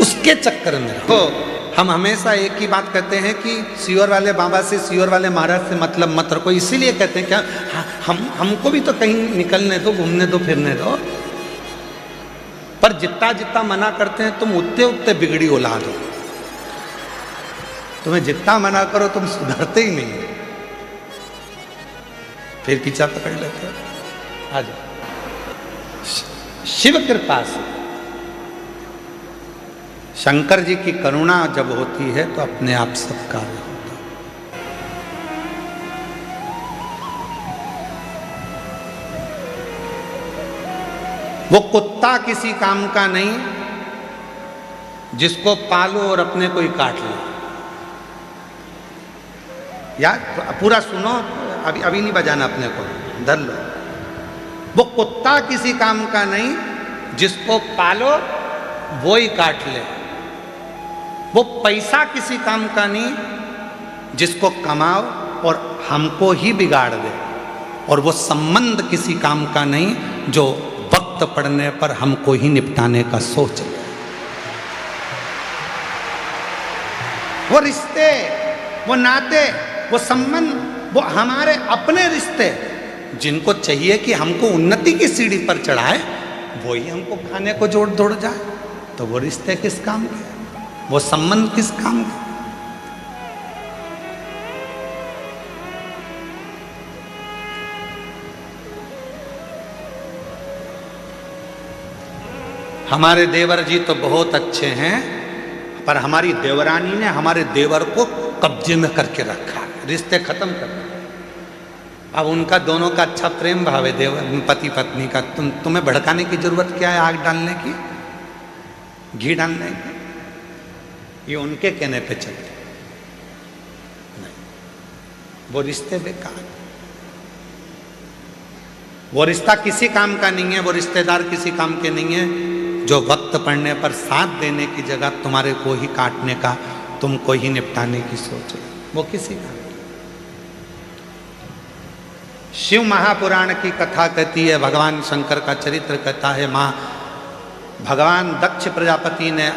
उसके चक्कर में हो। हम हमेशा एक ही बात कहते हैं कि सीवर वाले बाबा से, सीवर वाले महाराज से मतलब मत रखो, इसीलिए कहते हैं क्या हमको भी तो कहीं निकलने दो, घूमने दो, फिरने दो। पर जितना जितना मना करते हैं तुम उतने उतने बिगड़ी औलाद हो। तुम्हें जितना मना करो तुम सुधरते ही नहीं, फिर पीछा पकड़ लेते हो। आ जाओ। शिव कृपा से, शंकर जी की करुणा जब होती है तो अपने आप सब कार्य होता है। वो कुत्ता किसी काम का नहीं जिसको पालो और अपने को ही काट लो। यार पूरा सुनो, अभी नहीं बजाना, अपने को धर लो। वो कुत्ता किसी काम का नहीं जिसको पालो वो ही काट ले। वो पैसा किसी काम का नहीं जिसको कमाओ और हमको ही बिगाड़ दे। और वो संबंध किसी काम का नहीं जो वक्त पड़ने पर हमको ही निपटाने का सोच ले। वो रिश्ते, वो नाते, वो संबंध, वो हमारे अपने रिश्ते जिनको चाहिए कि हमको उन्नति की सीढ़ी पर चढ़ाए, वो ही हमको खाने को जोड़ दौड़ जाए, तो वो रिश्ते किस काम के, वो संबंध किस काम के। हमारे देवर जी तो बहुत अच्छे हैं, पर हमारी देवरानी ने हमारे देवर को कब्जे में करके रखा, रिश्ते खत्म कर दिए। अब उनका दोनों का अच्छा प्रेम भाव है, देवर पति पत्नी का। तुम्हें भड़काने की जरूरत क्या है, आग डालने की, घी डालने की? ये उनके कहने पे चलते नहीं। वो रिश्ते बेकार, वो रिश्ता किसी काम का नहीं है, वो रिश्तेदार किसी काम के नहीं है जो वक्त पड़ने पर साथ देने की जगह तुम्हारे को ही काटने का, तुमको ही निपटाने की सोच है, वो किसी काम। शिव महापुराण की कथा कहती है, भगवान शंकर का चरित्र कहता है, माँ भगवान दक्ष प्रजापति ने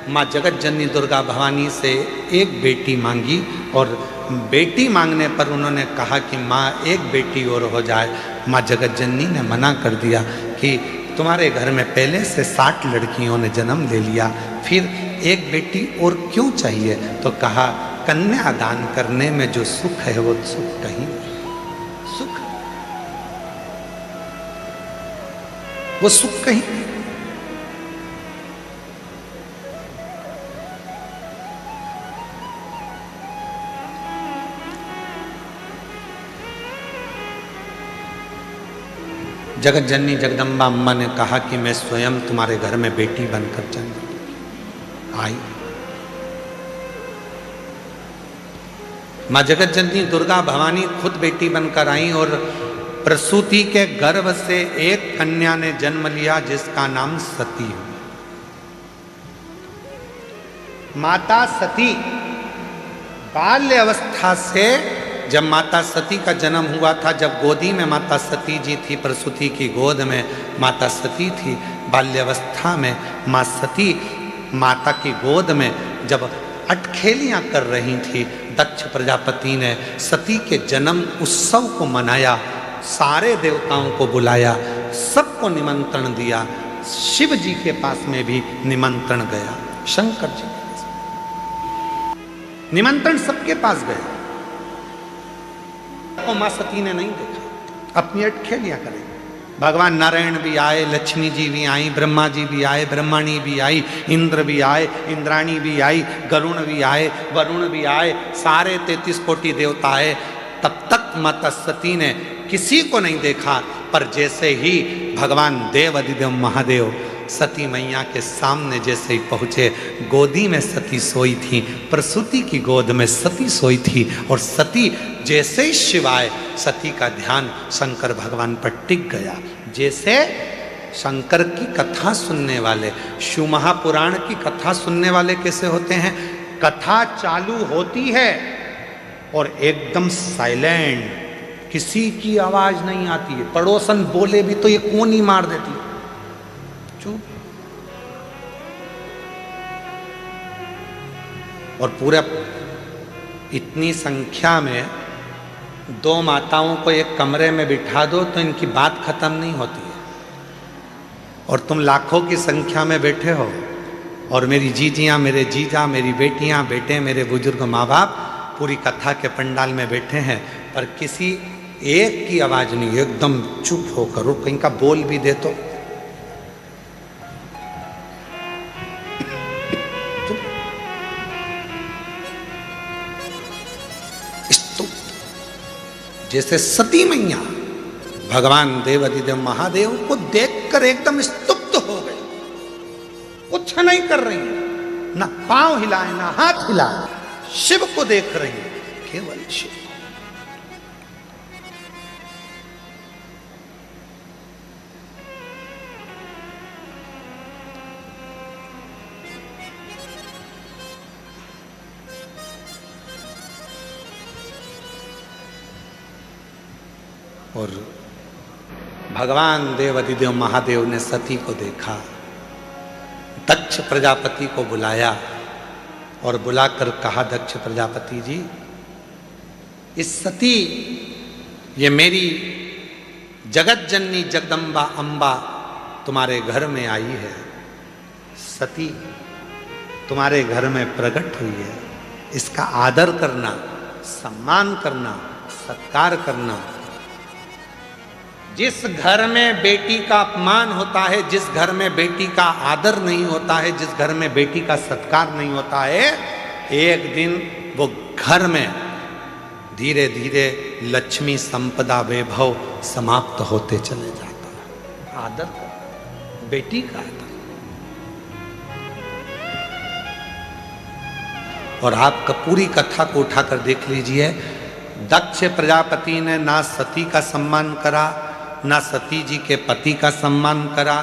माँ जगत जननी दुर्गा भवानी से एक बेटी मांगी, और बेटी मांगने पर उन्होंने कहा कि माँ एक बेटी और हो जाए। माँ जगत जननी ने मना कर दिया कि तुम्हारे घर में पहले से 60 लड़कियों ने जन्म ले लिया, फिर एक बेटी और क्यों चाहिए? तो कहा कन्यादान करने में जो सुख है वो सुख कहीं नहीं, सुख वो सुख कहीं नहीं। जगत जननी जगदम्बा अम्मा ने कहा कि मैं स्वयं तुम्हारे घर में बेटी बनकर जन्म आई। माँ जगत जननी दुर्गा भवानी खुद बेटी बनकर आई, और प्रसूति के गर्भ से एक कन्या ने जन्म लिया जिसका नाम सती है। माता सती बाल्य अवस्था से, जब माता सती का जन्म हुआ था, जब गोदी में माता सती जी थी, प्रसूति की गोद में माता सती थी, बाल्यावस्था में माँ सती माता की गोद में जब अटखेलियाँ कर रही थी, दक्ष प्रजापति ने सती के जन्म उत्सव को मनाया, सारे देवताओं को बुलाया, सबको निमंत्रण दिया। शिव जी के पास में भी निमंत्रण गया, शंकर जी के पास निमंत्रण सबके पास गया। माँ सती ने नहीं देखा, अपनी अटखेलियां करें। भगवान नारायण भी आए, लक्ष्मी जी भी आई, ब्रह्मा जी भी आए, ब्रह्मणी भी आई, इंद्र भी आए, इंद्राणी भी आई, गरुण भी आए, वरुण भी आए, सारे 33 कोटि देवता आए। तब तक माता सती ने किसी को नहीं देखा, पर जैसे ही भगवान देव अधिदेव महादेव सती मैया के सामने जैसे ही पहुँचे, गोदी में सती सोई थी, प्रसूति की गोद में सती सोई थी, और सती जैसे ही शिवाय, सती का ध्यान शंकर भगवान पर टिक गया। जैसे शंकर की कथा सुनने वाले। शिव महापुराण की कथा सुनने वाले कैसे होते हैं? कथा चालू होती है और एकदम साइलेंट, किसी की आवाज नहीं आती है। पड़ोसन बोले भी तो ये कौन ही मार देती, चुप। और पूरा इतनी संख्या में 2 माताओं को एक कमरे में बिठा दो तो इनकी बात खत्म नहीं होती है। और तुम लाखों की संख्या में बैठे हो और मेरी जीजियां, मेरे जीजा, मेरी बेटियां, बेटे, मेरे बुजुर्ग माँ बाप पूरी कथा के पंडाल में बैठे हैं, पर किसी एक की आवाज नहीं, एकदम चुप होकर। और कहीं का बोल भी दे तो जैसे सती मैया भगवान देवाधिदेव महादेव को देखकर एकदम स्तुप्त हो गए, कुछ नहीं कर रही, ना पांव हिलाए ना हाथ हिलाए, शिव को देख रही है, केवल शिव। और भगवान देवाधिदेव महादेव ने सती को देखा, दक्ष प्रजापति को बुलाया और बुलाकर कहा, दक्ष प्रजापति जी, इस सती, ये मेरी जगत जननी जगदम्बा अंबा तुम्हारे घर में आई है। सती तुम्हारे घर में प्रकट हुई है, इसका आदर करना, सम्मान करना, सत्कार करना। जिस घर में बेटी का अपमान होता है, जिस घर में बेटी का आदर नहीं होता है, जिस घर में बेटी का सत्कार नहीं होता है, एक दिन वो घर में धीरे धीरे लक्ष्मी संपदा वैभव समाप्त होते चले जाता है। आदर बेटी का आदर। और आप पूरी कथा को उठाकर देख लीजिए, दक्ष प्रजापति ने ना सती का सम्मान करा, ना सती जी के पति का सम्मान करा,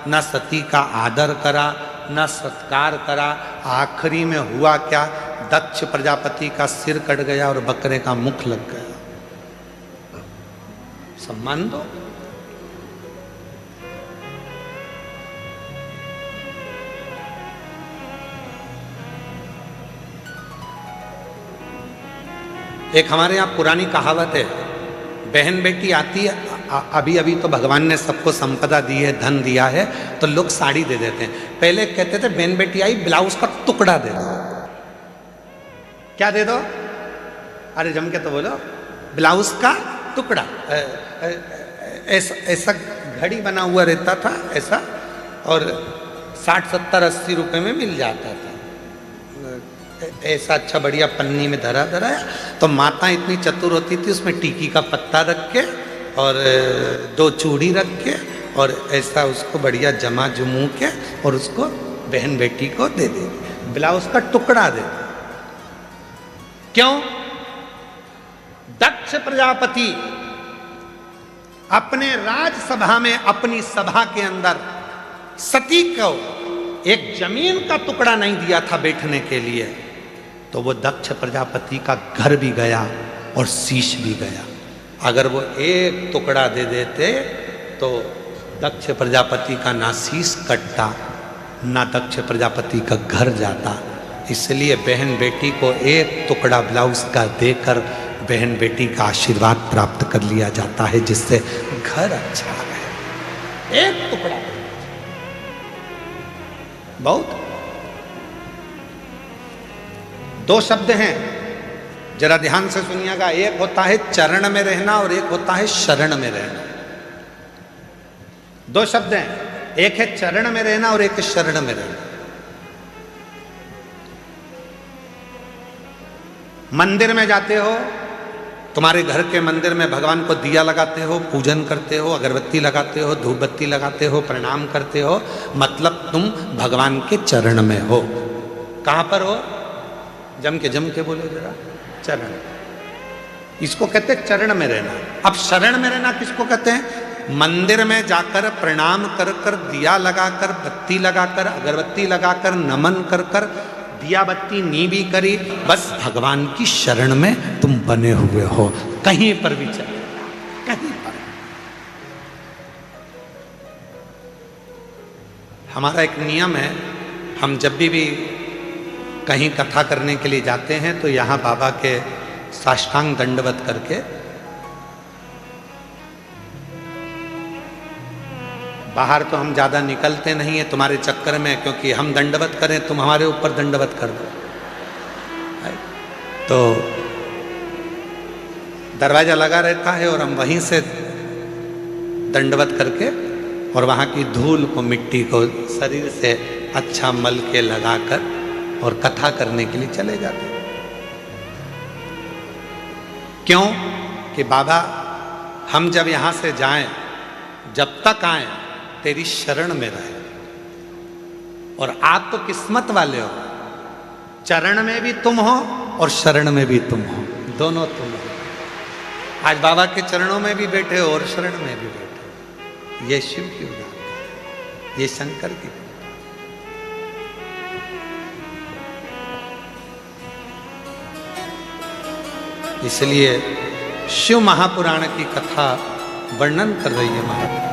ना सती का आदर करा, ना सत्कार करा। आखिरी में हुआ क्या? दक्ष प्रजापति का सिर कट गया और बकरे का मुख लग गया। सम्मान दो। एक हमारे यहां पुरानी कहावत है, बहन बेटी आती है, अभी अभी तो भगवान ने सबको संपदा दी है, धन दिया है, तो लोग साड़ी दे देते हैं। पहले कहते थे बहन बेटी आई, ब्लाउज का टुकड़ा दे दो। क्या दे दो? अरे जम के तो बोलो, ब्लाउज का टुकड़ा। ऐसा घड़ी बना हुआ रहता था ऐसा, और 60, 70, 80 रुपए में मिल जाता था। ऐसा अच्छा बढ़िया पन्नी में धरा धराया। तो माता इतनी चतुर होती थी, उसमें टीकी का पत्ता रख के और 2 चूड़ी रख के और ऐसा उसको बढ़िया जमा जुमू के और उसको बहन बेटी को दे दे, ब्लाउज का टुकड़ा दे। क्यों? दक्ष प्रजापति अपने राजसभा में, अपनी सभा के अंदर सती को एक जमीन का टुकड़ा नहीं दिया था बैठने के लिए, तो वो दक्ष प्रजापति का घर भी गया और शीश भी गया। अगर वो एक टुकड़ा दे देते तो दक्ष प्रजापति का ना शीश कटता, ना दक्ष प्रजापति का घर जाता। इसलिए बहन बेटी को एक टुकड़ा ब्लाउज का देकर बहन बेटी का आशीर्वाद प्राप्त कर लिया जाता है, जिससे घर अच्छा है। एक टुकड़ा बहुत। 2 शब्द हैं, जरा ध्यान से सुनिएगा। एक होता है चरण में रहना और एक होता है शरण में रहना। 2 शब्द हैं, एक है चरण में रहना और एक है शरण में रहना। मंदिर में जाते हो, तुम्हारे घर के मंदिर में भगवान को दिया लगाते हो, पूजन करते हो, अगरबत्ती लगाते हो, धूप बत्ती लगाते हो, प्रणाम करते हो, मतलब तुम भगवान के चरण में हो। कहां पर हो? जम के बोलो जरा। चरण, इसको कहते हैं चरण में रहना। अब शरण में रहना किसको कहते हैं? मंदिर में जाकर प्रणाम कर कर, दिया लगाकर, बत्ती लगाकर, अगरबत्ती लगाकर, नमन कर कर, दिया बत्ती नी भी करी, बस भगवान की शरण में तुम बने हुए हो, कहीं पर भी चले, कहीं पर। हमारा एक नियम है, हम जब भी कहीं कथा करने के लिए जाते हैं तो यहाँ बाबा के साष्टांग दंडवत करके बाहर तो हम ज़्यादा निकलते नहीं है तुम्हारे चक्कर में, क्योंकि हम दंडवत करें तुम हमारे ऊपर दंडवत कर दो। तो दरवाजा लगा रहता है और हम वहीं से दंडवत करके और वहाँ की धूल को, मिट्टी को शरीर से अच्छा मल के लगाकर और कथा करने के लिए चले जाते हैं। क्यों कि बाबा हम जब यहाँ से जाएं, जब तक आए तेरी शरण में रहे। और आप तो किस्मत वाले हो, चरण में भी तुम हो और शरण में भी तुम हो, दोनों तुम हो। आज बाबा के चरणों में भी बैठे हो और शरण में भी बैठे हो। ये शिव की उदाहरण, ये शंकर की। इसलिए शिव महापुराण की कथा वर्णन कर रही है महाराज।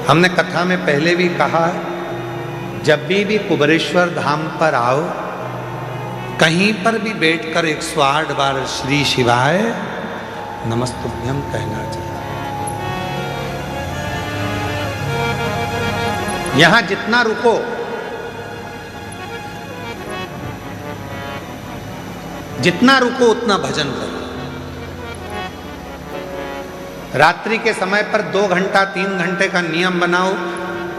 हमने कथा में पहले भी कहा, जब भी कुबरेश्वर धाम पर आओ, कहीं पर भी बैठकर 108 बार श्री शिवाय नमस्तुभ्यं कहना चाहिए। यहां जितना रुको, जितना रुको उतना भजन करो। रात्रि के समय पर 2 घंटा 3 घंटे का नियम बनाओ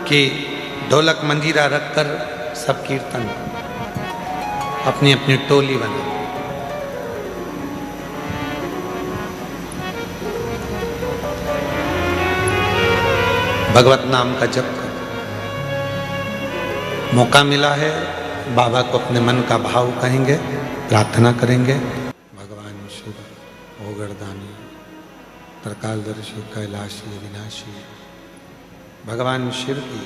कि ढोलक मंजीरा रखकर सब कीर्तन, अपनी अपनी टोली बनाओ। भगवत नाम का जप करो। मौका मिला है, बाबा को अपने मन का भाव कहेंगे, प्रार्थना करेंगे। भगवान शिव ओगरदानी त्रिकालदर्शी कैलाशी विनाशी भगवान शिव की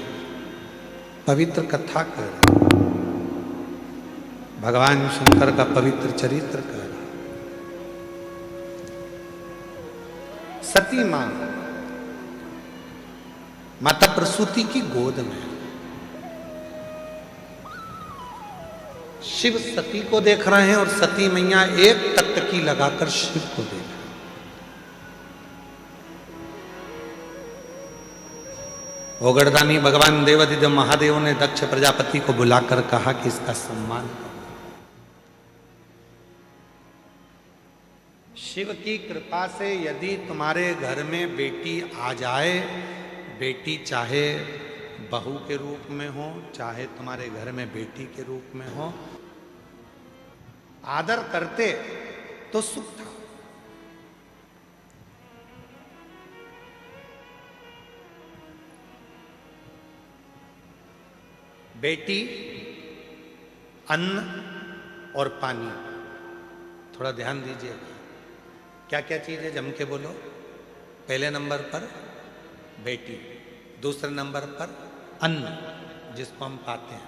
पवित्र कथा कर, भगवान शंकर का पवित्र चरित्र कर। सती मां माता प्रसूति की गोद में शिव सती को देख रहे हैं और सती मैया एक टकटकी लगाकर शिव को देख रहे हैं। ओगरदानी भगवान देवाधिदेव महादेव ने दक्ष प्रजापति को बुलाकर कहा कि इसका सम्मान करो। शिव की कृपा से यदि तुम्हारे घर में बेटी आ जाए, बेटी चाहे बहू के रूप में हो, चाहे तुम्हारे घर में बेटी के रूप में हो, आदर करते तो सुख था। बेटी, अन्न और पानी, थोड़ा ध्यान दीजिएगा। क्या क्या चीज है, जम के बोलो। पहले नंबर पर बेटी, दूसरे नंबर पर अन्न जिसको हम पाते हैं,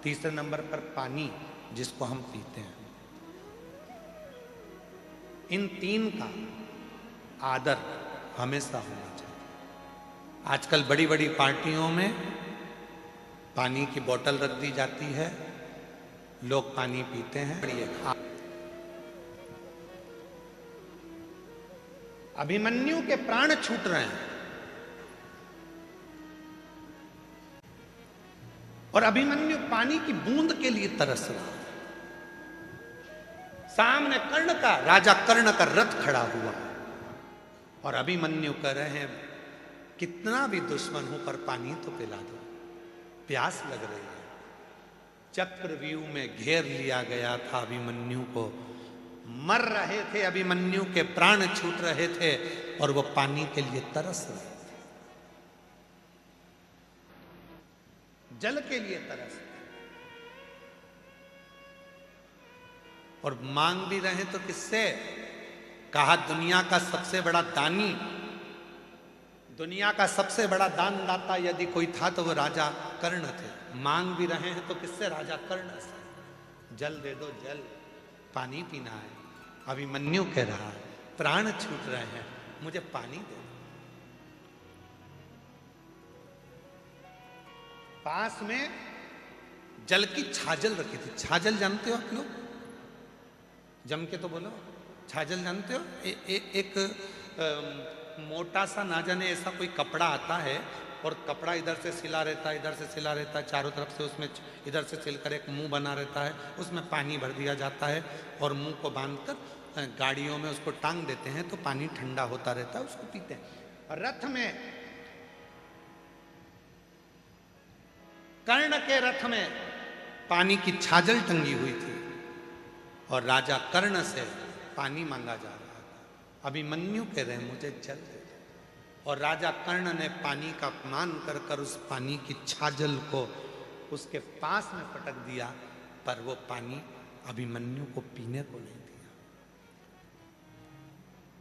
तीसरे नंबर पर पानी जिसको हम पीते हैं। इन 3 का आदर हमेशा होना चाहिए। आजकल बड़ी बड़ी पार्टियों में पानी की बोतल रख दी जाती है, लोग पानी पीते हैं। अभिमन्यु के प्राण छूट रहे हैं और अभिमन्यु पानी की बूंद के लिए तरस रहा है। सामने कर्ण का, राजा कर्ण का रथ खड़ा हुआ और अभिमन्यु कह रहे हैं, कितना भी दुश्मन हो पर पानी तो पिला दो, प्यास लग रही है। चक्रव्यूह में घेर लिया गया था अभिमन्यु को, मर रहे थे, अभिमन्यु के प्राण छूट रहे थे और वो पानी के लिए तरस रहे थे, जल के लिए तरस रहे और मांग भी रहे तो किससे? कहा दुनिया का सबसे बड़ा दानी दुनिया का सबसे बड़ा दानदाता यदि कोई था तो वो राजा कर्ण थे। मांग भी रहे हैं तो किससे? राजा कर्ण से। जल दे दो, जल, पानी पीना है। अभिमन्यु कह रहा है, प्राण छूट रहे हैं, मुझे पानी दे दो। पास में जल की छाजल रखी थी। छाजल जानते हो आप लोग? जम के तो बोलो, छाजल जानते हो? एक मोटा सा, ना जाने ऐसा कोई कपड़ा आता है और कपड़ा इधर से सिला रहता है, इधर से सिला रहता है, चारों तरफ से उसमें इधर से सिलकर एक मुंह बना रहता है, उसमें पानी भर दिया जाता है और मुंह को बांधकर गाड़ियों में उसको टांग देते हैं तो पानी ठंडा होता रहता है, उसको पीते हैं। रथ में, कर्ण के रथ में पानी की छाजल टंगी हुई थी और राजा कर्ण से पानी मांगा जा रहा था। अभिमन्यु कह रहे हैं मुझे जल दे दो, और राजा कर्ण ने पानी का अपमान कर कर उस पानी की छाजल को उसके पास में पटक दिया, पर वो पानी अभिमन्यु को पीने को नहीं दिया,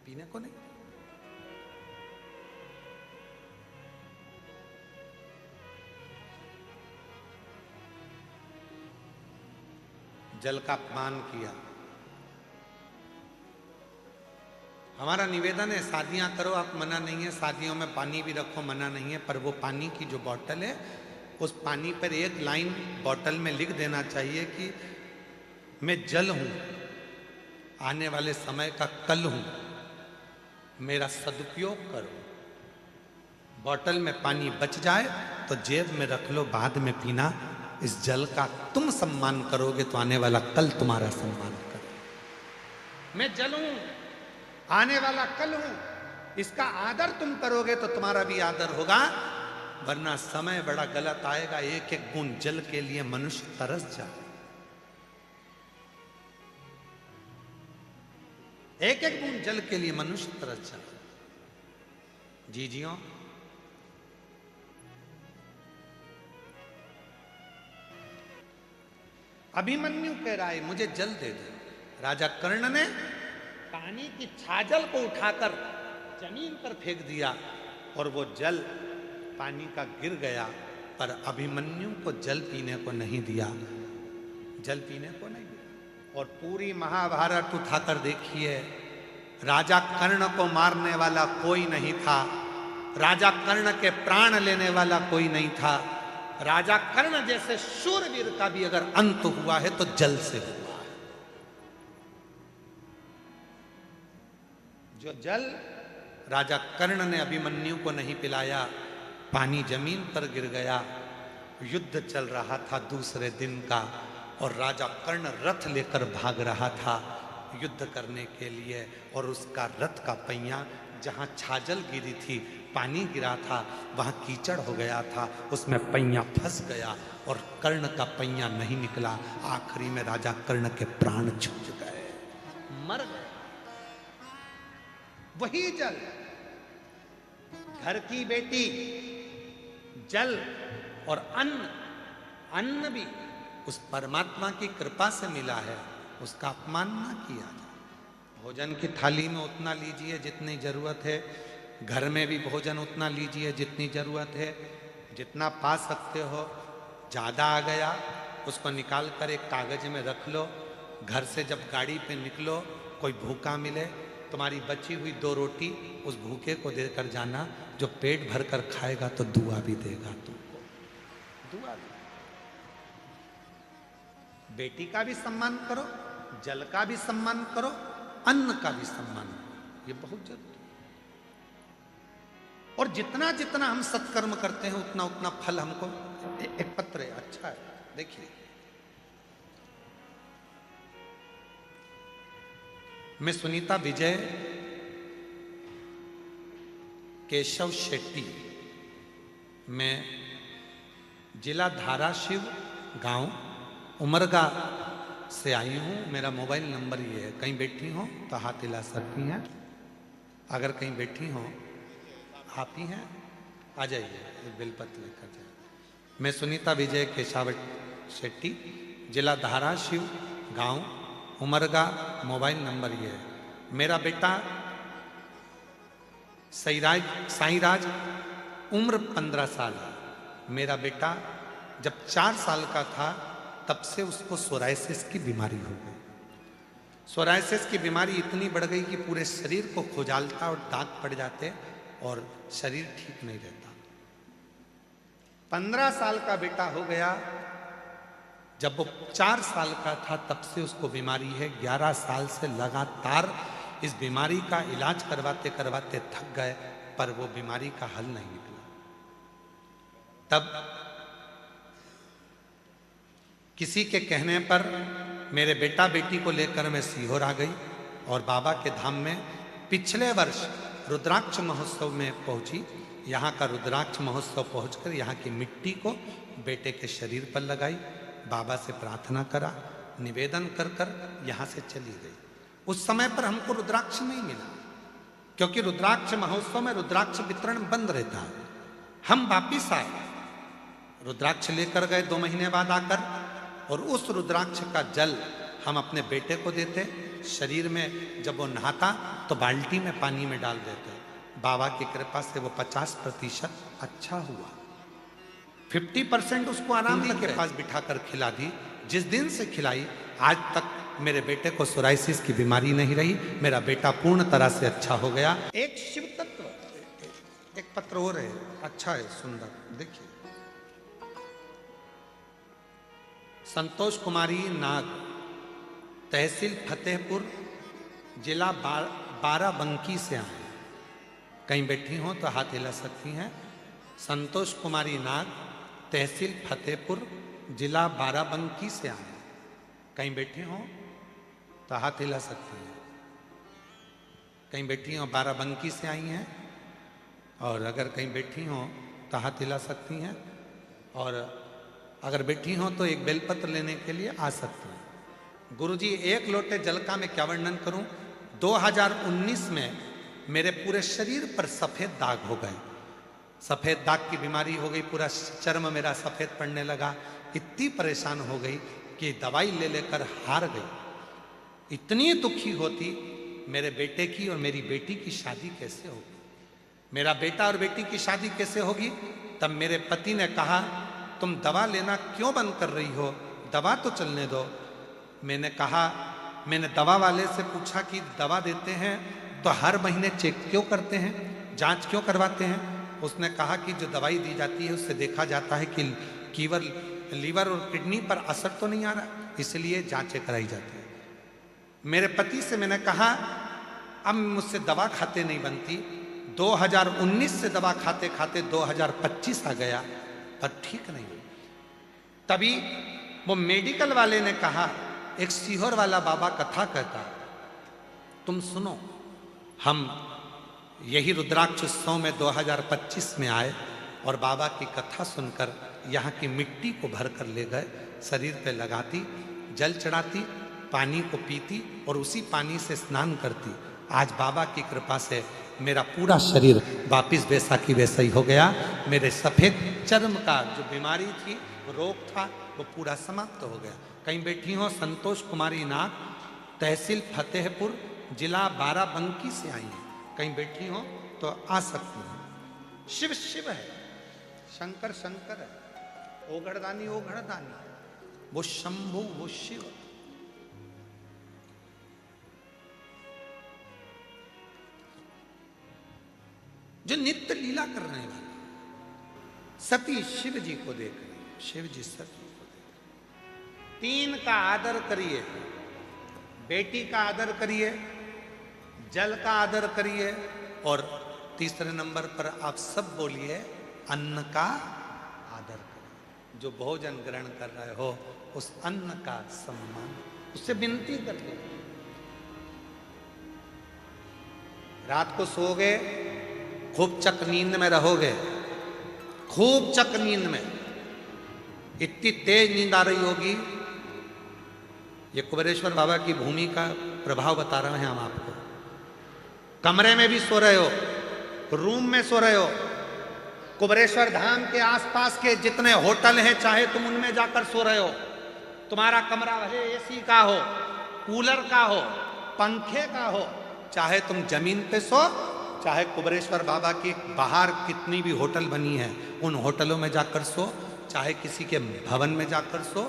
पीने को नहीं। जल का अपमान किया। हमारा निवेदन है, शादियां करो आप, मना नहीं है, शादियों में पानी भी रखो, मना नहीं है, पर वो पानी की जो बोतल है उस पानी पर एक लाइन बोतल में लिख देना चाहिए कि मैं जल हूं, आने वाले समय का कल हूं, मेरा सदुपयोग करो। बोतल में पानी बच जाए तो जेब में रख लो, बाद में पीना। इस जल का तुम सम्मान करोगे तो आने वाला कल तुम्हारा सम्मान करो। मैं जल हूं, आने वाला कल हूं, इसका आदर तुम करोगे तो तुम्हारा भी आदर होगा, वरना समय बड़ा गलत आएगा। एक एक बूंद जल के लिए मनुष्य तरस जाए, एक एक बूंद जल के लिए मनुष्य तरस जाए। जी जियो। अभिमन्यु कह रहा है मुझे जल दे दो। राजा कर्ण ने पानी की छाजल को उठाकर जमीन पर फेंक दिया और वो जल पानी का गिर गया, पर अभिमन्यु को जल पीने को नहीं दिया, जल पीने को नहीं दिया। और पूरी महाभारत उठाकर देखिए, राजा कर्ण को मारने वाला कोई नहीं था, राजा कर्ण के प्राण लेने वाला कोई नहीं था। राजा कर्ण जैसे शूरवीर का भी अगर अंत हुआ है तो जल से हुआ है। जो जल राजा कर्ण ने अभिमन्यु को नहीं पिलाया, पानी जमीन पर गिर गया। युद्ध चल रहा था दूसरे दिन का और राजा कर्ण रथ लेकर भाग रहा था युद्ध करने के लिए, और उसका रथ का पहिया जहां छाजल गिरी थी, पानी गिरा था, वहां कीचड़ हो गया था, उसमें पहिया फंस गया और कर्ण का पहिया नहीं निकला। आखिरी में राजा कर्ण के प्राण छूट गए, मर गए। वही जल, घर की बेटी, जल और अन्न, अन्न भी उस परमात्मा की कृपा से मिला है, उसका अपमान ना किया जाए। भोजन की थाली में उतना लीजिए जितनी जरूरत है, घर में भी भोजन उतना लीजिए जितनी जरूरत है, जितना पा सकते हो। ज़्यादा आ गया उसको निकाल कर एक कागज में रख लो, घर से जब गाड़ी पे निकलो कोई भूखा मिले, तुम्हारी बची हुई 2 रोटी उस भूखे को देकर जाना, जो पेट भर कर खाएगा तो दुआ भी देगा तुमको, दुआ भी। बेटी का भी सम्मान करो, जल का भी सम्मान करो, अन्न का भी सम्मान करो, ये बहुत जरूरी है। और जितना जितना हम सत्कर्म करते हैं उतना उतना फल हमको। एक पत्र है, अच्छा है, देखिए। मैं सुनीता विजय केशव शेट्टी, मैं जिला धाराशिव, गांव उमरगा से आई हूँ। मेरा मोबाइल नंबर ये है, कहीं बैठी हो तो हाथ हिला सकती हैं, अगर कहीं बैठी हो आप ही हैं, आ जाइए, एक बेलपत्र लेकर जाइए। मैं सुनीता विजय केशव शेट्टी, जिला धाराशिव, गांव उमरगा, मोबाइल नंबर ये है। मेरा बेटा साईंराज उम्र 15 साल है। मेरा बेटा जब 4 साल का था तब से उसको सोराइसिस की बीमारी हो गई। सोराइसिस की बीमारी इतनी बढ़ गई कि पूरे शरीर को खुजालता और दाग पड़ जाते और शरीर ठीक नहीं रहता। 15 साल का बेटा हो गया। जब वो 4 साल का था तब से उसको बीमारी है। 11 साल से लगातार इस बीमारी का इलाज करवाते करवाते थक गए, पर वो बीमारी का हल नहीं निकला। तब किसी के कहने पर मेरे बेटा बेटी को लेकर मैं सीहोर आ गई और बाबा के धाम में पिछले वर्ष रुद्राक्ष महोत्सव में पहुंची। यहाँ का रुद्राक्ष महोत्सव पहुंचकर यहाँ की मिट्टी को बेटे के शरीर पर लगाई, बाबा से प्रार्थना करा, निवेदन कर कर यहाँ से चली गई। उस समय पर हमको रुद्राक्ष नहीं मिला, क्योंकि रुद्राक्ष महोत्सव में रुद्राक्ष वितरण बंद रहता है। हम वापिस आए, रुद्राक्ष लेकर गए 2 महीने बाद आकर, और उस रुद्राक्ष का जल हम अपने बेटे को देते। शरीर में जब वो नहाता तो बाल्टी में पानी में डाल देते। बाबा की कृपा से वो 50% अच्छा हुआ। 50% उसको आराम के पास बिठाकर खिला दी। जिस दिन से खिलाई आज तक मेरे बेटे को सोराइसिस की बीमारी नहीं रही। मेरा बेटा पूर्ण तरह से अच्छा हो गया। एक शिव तत्व, एक पत्र हो रहे, अच्छा है, सुंदर, देखिए। संतोष कुमारी नाग, तहसील फतेहपुर, जिला बाराबंकी से आए। कहीं बैठी हो तो हाथ हिला सकती हैं। संतोष कुमारी नाग, तहसील फतेहपुर, जिला बाराबंकी से आए। कहीं बैठी हो तो हाथ हिला सकती हैं। कहीं बैठी हो, बाराबंकी से आई हैं। और अगर कहीं बैठी हो तो हाथ हिला सकती हैं। और अगर बैठी हो तो एक बेलपत्र लेने के लिए आ सकती हैं। गुरुजी, 1 लोटे जल का मैं क्या वर्णन करूं। 2019 में मेरे पूरे शरीर पर सफेद दाग हो गए। सफेद दाग की बीमारी हो गई, पूरा चर्म मेरा सफेद पड़ने लगा। इतनी परेशान हो गई कि दवाई ले लेकर हार गई। इतनी दुखी होती, मेरे बेटे की और मेरी बेटी की शादी कैसे होगी, मेरा बेटा और बेटी की शादी कैसे होगी। तब मेरे पति ने कहा, तुम दवा लेना क्यों बंद कर रही हो, दवा तो चलने दो। मैंने दवा वाले से पूछा कि दवा देते हैं तो हर महीने चेक क्यों करते हैं, जांच क्यों करवाते हैं। उसने कहा कि जो दवाई दी जाती है उससे देखा जाता है कि लीवर और किडनी पर असर तो नहीं आ रहा, इसलिए जांचें कराई जाती है। मेरे पति से मैंने कहा, अब मुझसे दवा खाते नहीं बनती। 2019 से दवा खाते खाते 2025 आ गया, पर ठीक नहीं हुई। तभी वो मेडिकल वाले ने कहा, एक सीहोर वाला बाबा कथा कहता, तुम सुनो। हम यही रुद्राक्ष उत्सव में 2025 में आए और बाबा की कथा सुनकर यहाँ की मिट्टी को भर कर ले गए, शरीर पे लगाती, जल चढ़ाती, पानी को पीती और उसी पानी से स्नान करती। आज बाबा की कृपा से मेरा पूरा शरीर वापिस वैसा की वैसा ही हो गया। मेरे सफ़ेद चर्म का जो बीमारी थी, रोग था, वो पूरा समाप्त हो गया। कहीं बैठी हो, संतोष कुमारी नाग, तहसील फतेहपुर, जिला बाराबंकी से आई हैं। कहीं बैठी हो तो आ सकती हैं। शिव शिव है, शंकर शंकर है, ओघड़दानी ओघड़दानी, वो शंभु वो शिव। जो नित्य लीला करने वाला, सती शिव जी को देख रहे हैं, शिव जी सती को देख। 3 का आदर करिए, बेटी का आदर करिए, जल का आदर करिए, और तीसरे नंबर पर आप सब बोलिए, अन्न का आदर करिए। जो भोजन ग्रहण कर रहे हो उस अन्न का सम्मान, उससे विनती करके। रात को सोओगे, खूब चक नींद में रहोगे, खूब चक नींद में, इतनी तेज नींद आ रही होगी। ये कुबेरेश्वर बाबा की भूमि का प्रभाव बता रहे हैं हम आपको। कमरे में भी सो रहे हो, रूम में सो रहे हो, कुबेरेश्वर धाम के आसपास के जितने होटल हैं चाहे तुम उनमें जाकर सो रहे हो। तुम्हारा कमरा भले एसी का हो, कूलर का हो, पंखे का हो, चाहे तुम जमीन पे सो चाहे कुबेरेश्वर बाबा की बाहर कितनी भी होटल बनी है उन होटलों में जाकर सो, चाहे किसी के भवन में जाकर सो,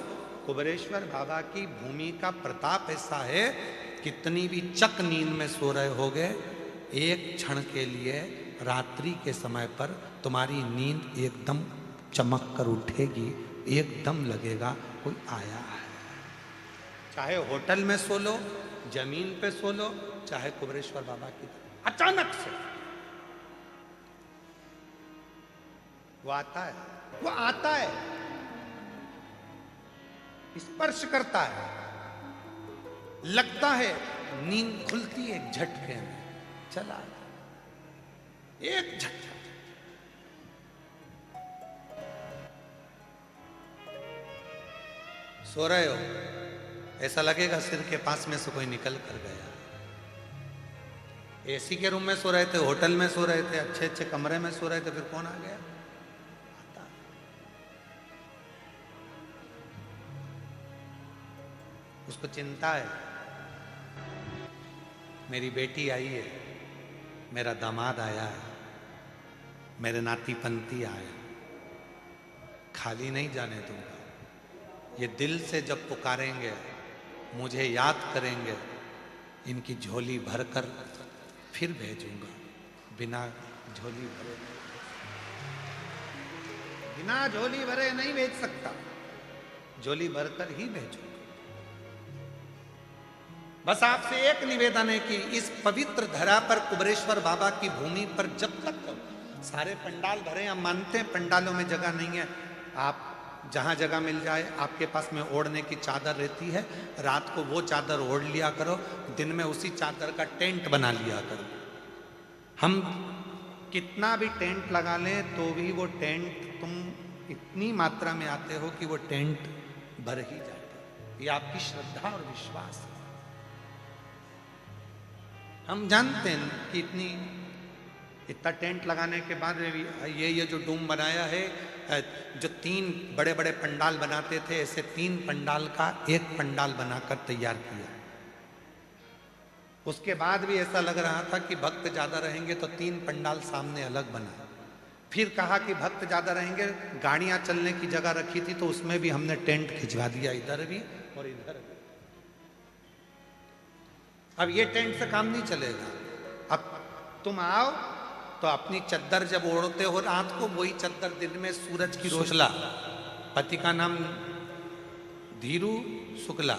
कुबेरेश्वर बाबा की भूमि का प्रताप ऐसा है, कितनी भी चक नींद में सो रहे होगे, एक क्षण के लिए रात्रि के समय पर तुम्हारी नींद एकदम चमक कर उठेगी, एकदम लगेगा कोई आया है। चाहे होटल में सो लो, जमीन पे सो लो, चाहे कुबेरेश्वर बाबा की, अचानक से वो आता है, वो आता है, स्पर्श करता है, लगता है, नींद खुलती है एक झटके में, चला एक झटका। सो रहे हो, ऐसा लगेगा सिर के पास में से कोई निकल कर गया। एसी के रूम में सो रहे थे, होटल में सो रहे थे, अच्छे अच्छे कमरे में सो रहे थे, फिर कौन आ गया? आता। उसको चिंता है, मेरी बेटी आई है, मेरा दामाद आया है, मेरे नाती पंती आए, खाली नहीं जाने दूंगा। ये दिल से जब पुकारेंगे, मुझे याद करेंगे, इनकी झोली भरकर फिर भेजूंगा। बिना झोली भरे, बिना झोली भरे नहीं भेज सकता, झोली भरकर ही भेजूंगा। बस आपसे एक निवेदन है कि इस पवित्र धरा पर, कुबेरेश्वर बाबा की भूमि पर, जब तक सारे पंडाल भरे, हम मानते हैं पंडालों में जगह नहीं है, आप जहां जगह मिल जाए, आपके पास में ओढ़ने की चादर रहती है, रात को वो चादर ओढ़ लिया करो, दिन में उसी चादर का टेंट बना लिया करो। हम कितना भी टेंट लगा लें तो भी वो टेंट, तुम इतनी मात्रा में आते हो कि वो टेंट भर ही जाता है। ये आपकी श्रद्धा और विश्वास है। हम जानते हैं कि इतना टेंट लगाने के बाद ये जो डूम बनाया है, जो 3 बड़े बड़े पंडाल बनाते थे, ऐसे 3 पंडाल का एक पंडाल बनाकर तैयार किया। उसके बाद भी ऐसा लग रहा था कि भक्त ज्यादा रहेंगे तो 3 पंडाल सामने अलग बना। फिर कहा कि भक्त ज्यादा रहेंगे, गाड़ियां चलने की जगह रखी थी तो उसमें भी हमने टेंट खिंचवा दिया, इधर भी और इधर भी। अब ये टेंट से काम नहीं चलेगा। अब तुम आओ तो अपनी चद्दर जब ओढ़ते हो रात को, वही चद्दर दिन में सूरज की रोशला। पति का नाम धीरू शुक्ला,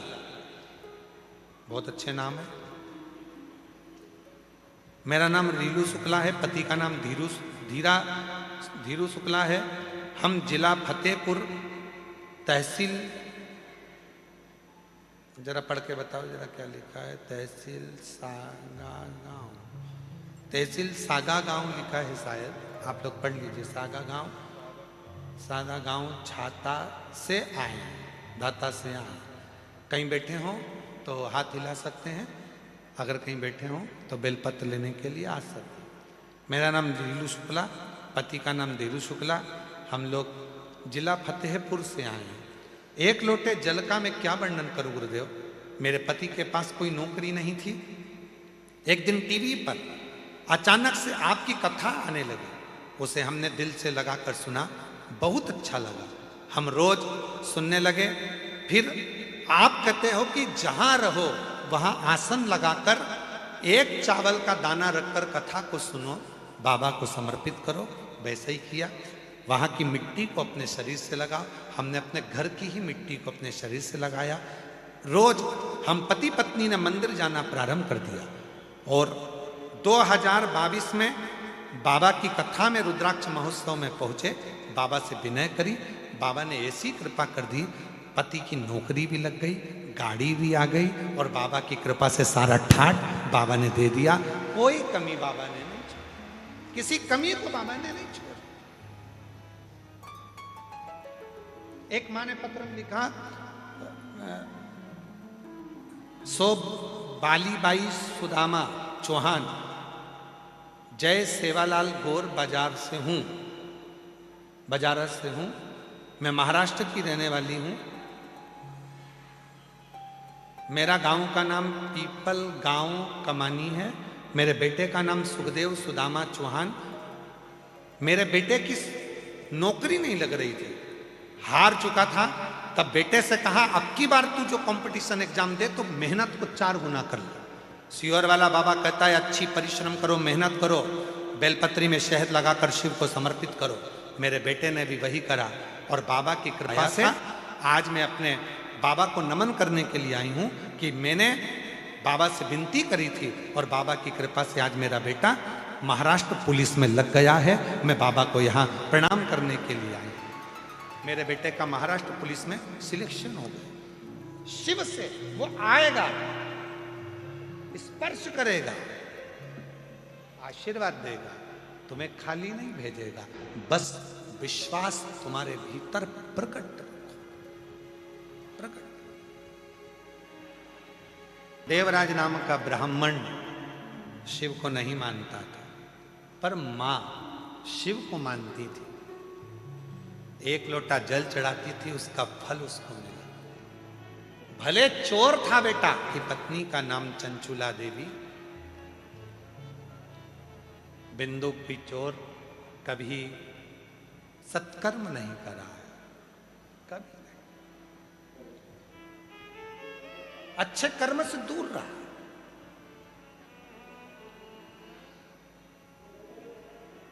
बहुत अच्छे नाम है। मेरा नाम रीलू शुक्ला है, पति का नाम धीरू शुक्ला है। हम जिला फतेहपुर, तहसील, जरा पढ़ के बताओ जरा क्या लिखा है, तहसील सागा गांव लिखा है शायद, आप लोग पढ़ लीजिए। सागा गांव छाता से आए, दाता से आए। कहीं बैठे हो तो हाथ हिला सकते हैं, अगर कहीं बैठे हो तो बेलपत्र लेने के लिए आ सकते हैं। मेरा नाम रीलू शुक्ला, पति का नाम धीरू शुक्ला। हम लोग जिला फतेहपुर से आए हैं। एक लोटे जल का मैं क्या वर्णन करूं गुरुदेव। मेरे पति के पास कोई नौकरी नहीं थी। एक दिन टीवी पर अचानक से आपकी कथा आने लगी, उसे हमने दिल से लगाकर सुना, बहुत अच्छा लगा, हम रोज सुनने लगे। फिर आप कहते हो कि जहां रहो वहां आसन लगाकर एक चावल का दाना रखकर कथा को सुनो, बाबा को समर्पित करो। वैसे ही किया, वहां की मिट्टी को अपने शरीर से लगाओ। हमने अपने घर की ही मिट्टी को अपने शरीर से लगाया। रोज हम पति पत्नी ने मंदिर जाना प्रारंभ कर दिया और 2022 में बाबा की कथा में रुद्राक्ष महोत्सव में पहुंचे। बाबा से विनय करी, बाबा ने ऐसी कृपा कर दी, पति की नौकरी भी लग गई, गाड़ी भी आ गई और बाबा की कृपा से सारा ठाट बाबा ने दे दिया। कोई कमी बाबा ने नहीं छोड़ी, किसी कमी को बाबा ने नहीं छोड़ा। एक माँ ने पत्र में लिखा, सो बालीबाई सुदामा चौहान, जय सेवालाल गौर बाजार से हूँ, बाजारस से हूँ, मैं महाराष्ट्र की रहने वाली हूँ। मेरा गांव का नाम पीपल गांव कमानी है। मेरे बेटे का नाम सुखदेव सुदामा चौहान। मेरे बेटे की नौकरी नहीं लग रही थी, हार चुका था। तब बेटे से कहा अब की बार तू जो कंपटीशन एग्जाम दे तो मेहनत को 4 गुना कर ले। सियोर वाला बाबा कहता है अच्छी परिश्रम करो, मेहनत करो, बेलपत्री में शहद लगाकर शिव को समर्पित करो। मेरे बेटे ने भी वही करा और बाबा की कृपा से आज मैं अपने बाबा को नमन करने के लिए आई हूं कि मैंने बाबा से विनती करी थी और बाबा की कृपा से आज मेरा बेटा महाराष्ट्र पुलिस में लग गया है। मैं बाबा को यहाँ प्रणाम करने के लिए आई। मेरे बेटे का महाराष्ट्र पुलिस में सिलेक्शन हो गया। शिव से वो आएगा, स्पर्श करेगा, आशीर्वाद देगा, तुम्हें खाली नहीं भेजेगा। बस विश्वास तुम्हारे भीतर प्रकट। देवराज नाम का ब्राह्मण शिव को नहीं मानता था, पर मां शिव को मानती थी। 1 लोटा जल चढ़ाती थी, उसका फल उसको मिला। भले चोर था बेटा कि पत्नी का नाम चंचुला देवी। बिंदु भी चोर, कभी सत्कर्म नहीं करा है, कभी नहीं। अच्छे कर्म से दूर रहा।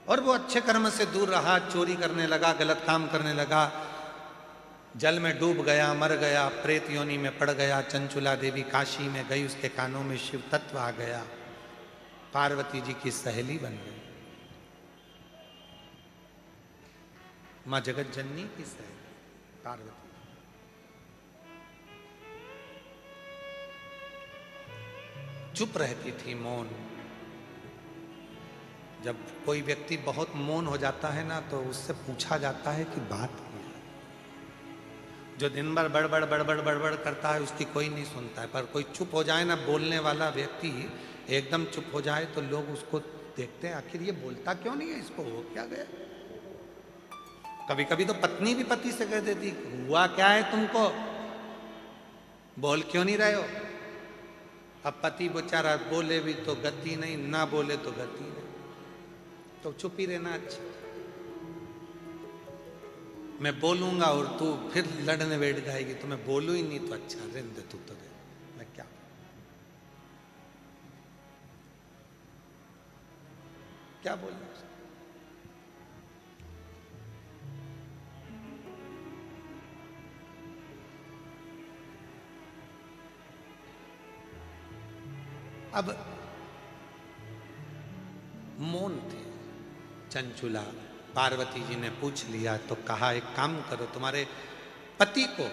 और वो अच्छे कर्म से दूर रहा, चोरी करने लगा, गलत काम करने लगा, जल में डूब गया, मर गया, प्रेत योनि में पड़ गया। चंचुला देवी काशी में गई, उसके कानों में शिव तत्व आ गया, पार्वती जी की सहेली बन गई। मां जगत जननी की सहेली पार्वती। चुप रहती थी, मौन। जब कोई व्यक्ति बहुत मौन हो जाता है ना, तो उससे पूछा जाता है कि बात क्या है। जो दिन भर बड़बड़ बड़बड़ बड़बड़ करता है उसकी कोई नहीं सुनता है, पर कोई चुप हो जाए ना, बोलने वाला व्यक्ति एकदम चुप हो जाए तो लोग उसको देखते हैं, आखिर ये बोलता क्यों नहीं है, इसको हो क्या गया। कभी कभी तो पत्नी भी पति से कह देती, हुआ क्या है तुमको, बोल क्यों नहीं रहे हो। अब पति बेचारा बोले भी तो गति नहीं, ना बोले तो गति नहीं, तो चुप ही रहना अच्छा। मैं बोलूंगा और तू फिर लड़ने बैठ जाएगी, तो मैं बोलूं ही नहीं तो अच्छा, रहने दे तू तो दे, मैं क्या बोलना। अब मौन थे। चंचुला पार्वती जी ने पूछ लिया तो कहा एक काम करो, तुम्हारे पति को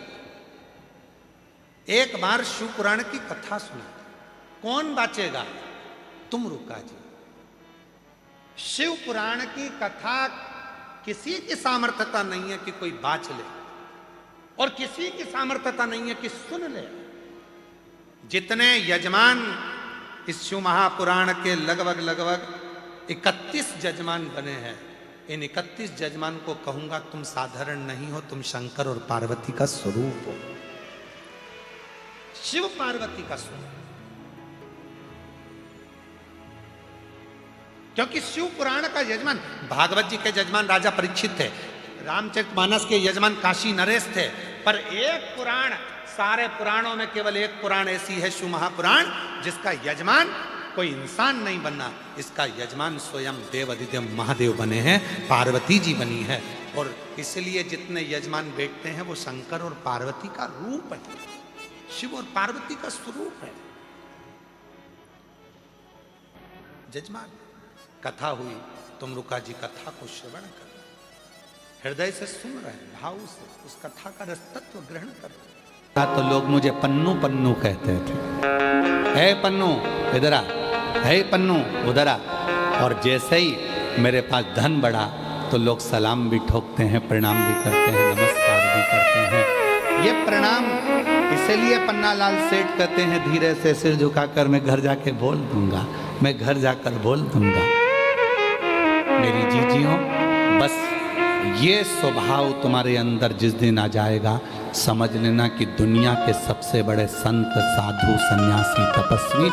एक बार शिव पुराण की कथा सुना। कौन बाचेगा? तुम रुका जी। शिव पुराण की कथा किसी की सामर्थ्यता नहीं है कि कोई बाच ले, और किसी की सामर्थ्यता नहीं है कि सुन ले। जितने यजमान इस शिव महापुराण के लगभग 31 जजमान बने हैं, इन 31 जजमान को कहूंगा तुम साधारण नहीं हो, तुम शंकर और पार्वती का स्वरूप हो। शिव पार्वती का स्वरूप। क्योंकि शिव पुराण का यजमान, भागवत जी के यजमान राजा परीक्षित थे, रामचरितमानस के यजमान काशी नरेश थे, पर एक पुराण, सारे पुराणों में केवल एक पुराण ऐसी है, शिव महापुराण, जिसका यजमान कोई इंसान नहीं बना। इसका यजमान स्वयं देव अधिदेव महादेव बने हैं, पार्वती जी बनी है। और इसलिए जितने यजमान बैठते हैं वो शंकर और पार्वती का रूप है, शिव और पार्वती का स्वरूप है। जजमान कथा हुई, तुम रुका जी कथा को श्रवण कर, हृदय से सुन रहे, भाव से उस कथा का रसतत्व ग्रहण कर। तो लोग मुझे पन्नू पन्नू कहते थे, है पन्नू इधर आ, है पन्नू उधर आ। और जैसे ही मेरे पास धन बढ़ा तो लोग सलाम भी ठोकते हैं, प्रणाम भी करते हैं, नमस्कार भी करते हैं। ये प्रणाम इसलिए पन्ना लाल सेठ कहते हैं, धीरे से सिर झुकाकर मैं घर जाके बोल दूंगा, मैं घर जाकर बोल दूंगा। मेरी जीजियों, बस ये स्वभाव तुम्हारे अंदर जिस दिन आ जाएगा, समझ लेना कि दुनिया के सबसे बड़े संत, साधु, सन्यासी, तपस्वी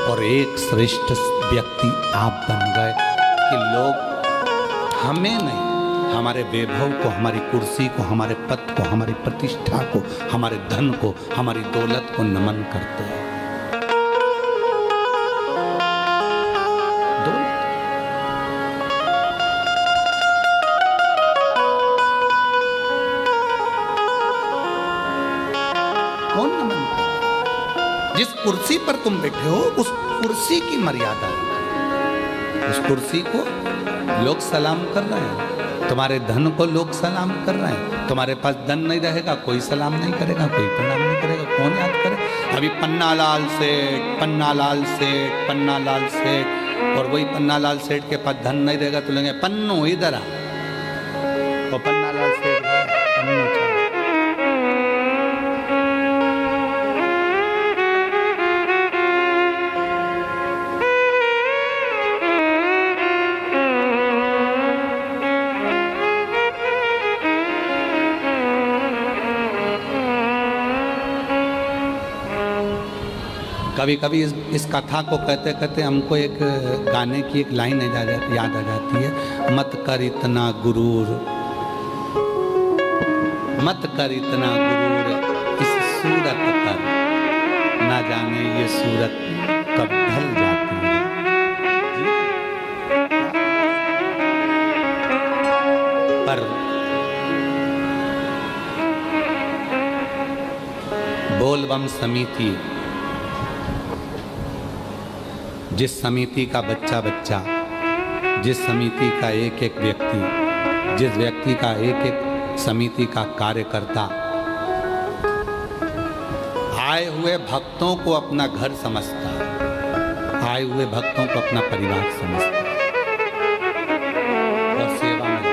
और एक श्रेष्ठ व्यक्ति आप बन गए कि लोग हमें नहीं, हमारे वैभव को, हमारी कुर्सी को, हमारे पद को, हमारी प्रतिष्ठा को, हमारे धन को, हमारी दौलत को नमन करते हैं। कौन नमन करता? जिस कुर्सी पर तुम बैठे हो उस कुर्सी की मर्यादा है। उस कुर्सी को लोग सलाम कर रहे हैं, तुम्हारे धन को लोग सलाम कर रहे हैं। तुम्हारे पास धन नहीं रहेगा, कोई सलाम नहीं करेगा, कोई प्रणाम नहीं करेगा, कौन याद करे? अभी पन्नालाल सेठ, पन्नालाल सेठ, पन्नालाल सेठ, और वही पन्नालाल सेठ के पास धन नहीं रहेगा तो लेंगे पन्नू इधर आ, तो पन्नालाल सेठ पन्नू चला। कभी कभी इस कथा को कहते कहते हमको एक गाने की एक लाइन याद आ जाती है, मत कर इतना गुरूर, मत कर इतना गुरूर इस सूरत पर, ना जाने ये सूरत कब ढल जाती है। पर बोलबम समिति, जिस समिति का बच्चा बच्चा, जिस समिति का एक एक व्यक्ति, जिस व्यक्ति का एक एक समिति का कार्यकर्ता आए हुए भक्तों को अपना घर समझता, आए हुए भक्तों को अपना परिवार समझता और सेवा में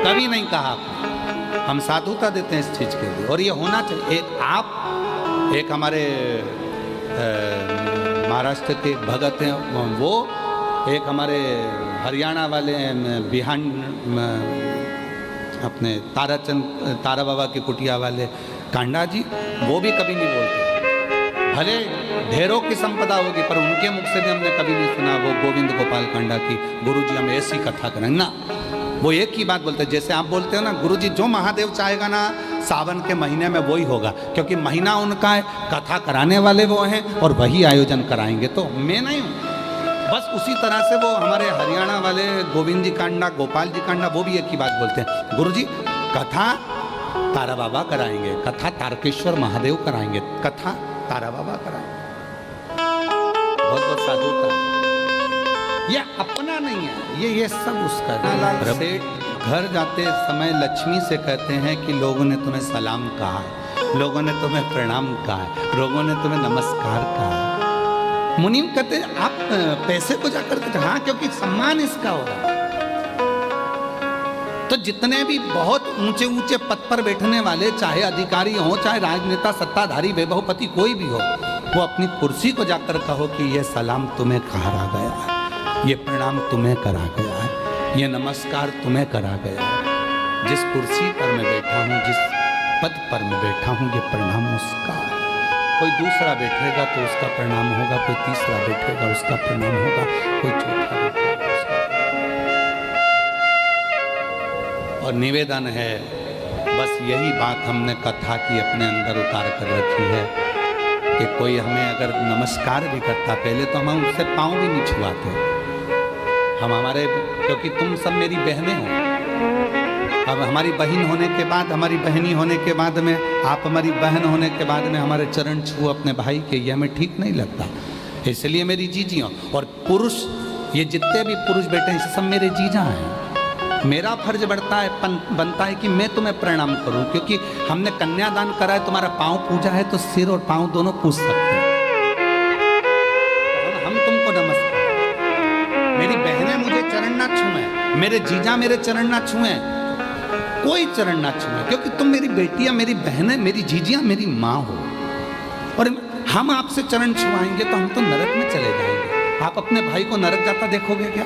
कभी नहीं कहा हम साधुता देते हैं इस चीज के लिए, और ये होना चाहिए। एक आप, एक हमारे महाराष्ट्र के भगत हैं वो, एक हमारे हरियाणा वाले बिहान अपने तारा बाबा की कुटिया वाले कांडा जी, वो भी कभी नहीं बोलते। भले ढेरों की संपदा होगी पर उनके मुख से भी हमने कभी नहीं सुना वो गोविंद गोपाल कांडा की गुरुजी हम ऐसी कथा करें ना। वो एक ही बात बोलते हैं, जैसे आप बोलते हो ना गुरुजी जो महादेव चाहेगा ना सावन के महीने में वही होगा, क्योंकि महीना उनका है, कथा कराने वाले वो हैं और वही आयोजन कराएंगे, तो मैं नहीं हूँ। बस उसी तरह से वो हमारे हरियाणा वाले गोविंद जी कांडा, गोपाल जी कांडा, वो भी एक ही बात बोलते हैं, गुरुजी कथा तारा बाबा कराएंगे, कथा तारकेश्वर महादेव कराएंगे, कथा तारा बाबा कराएंगे। बहुत बहुत साधुता, ये अपना नहीं है, ये सब उसका। लाल सेठ घर जाते समय लक्ष्मी से कहते हैं कि लोगों ने तुम्हें सलाम कहा, लोगों ने तुम्हें प्रणाम कहा, लोगों ने तुम्हें नमस्कार कहा। मुनीम कहते हैं आप पैसे को जाकर के, हाँ क्योंकि सम्मान इसका हो रहा। तो जितने भी बहुत ऊंचे ऊंचे पद पर बैठने वाले, चाहे अधिकारी हो, चाहे राजनेता, सत्ताधारी, वैभवपति कोई भी हो, वो अपनी कुर्सी को जाकर कहो कि ये सलाम तुम्हें कहा गया है, ये प्रणाम तुम्हें करा गया है, ये नमस्कार तुम्हें करा गया है। जिस कुर्सी पर मैं बैठा हूँ, जिस पद पर मैं बैठा हूँ, ये प्रणाम उसका है। कोई दूसरा बैठेगा तो उसका प्रणाम होगा, कोई तीसरा बैठेगा उसका प्रणाम होगा, कोई चौथा बैठेगा उसका। और निवेदन है, बस यही बात हमने कथा की अपने अंदर उतार कर रखी है कि कोई हमें अगर नमस्कार भी करता, पहले तो हम उससे पाँव भी नहीं छुआते। हम हमारे, क्योंकि तुम सब मेरी बहनें हो, अब हमारी बहन होने के बाद, हमारी बहनी होने के बाद में, आप हमारी बहन होने के बाद में हमारे चरण छू अपने भाई के, ये हमें ठीक नहीं लगता। इसलिए मेरी जीजियों, और पुरुष, ये जितने भी पुरुष बैठे हैं सब मेरे जीजा हैं। मेरा फर्ज बनता है कि मैं तुम्हें प्रणाम करूं, क्योंकि हमने कन्यादान करा है, तुम्हारा पाँव पूजा है तो सिर और पाँव दोनों पूज सकते हैं। हम तुमको नमस्कार, मेरी बहनें मुझे चरण ना छुएं, मेरे जीजा मेरे चरण ना छुएं, कोई चरण ना छुए, क्योंकि तुम मेरी बेटियां, मेरी बहनें, मेरी जीजियां, मेरी माँ हो। और हम आपसे चरण छुआएंगे तो हम तो नरक में चले जाएंगे। आप अपने भाई को नरक जाता देखोगे क्या?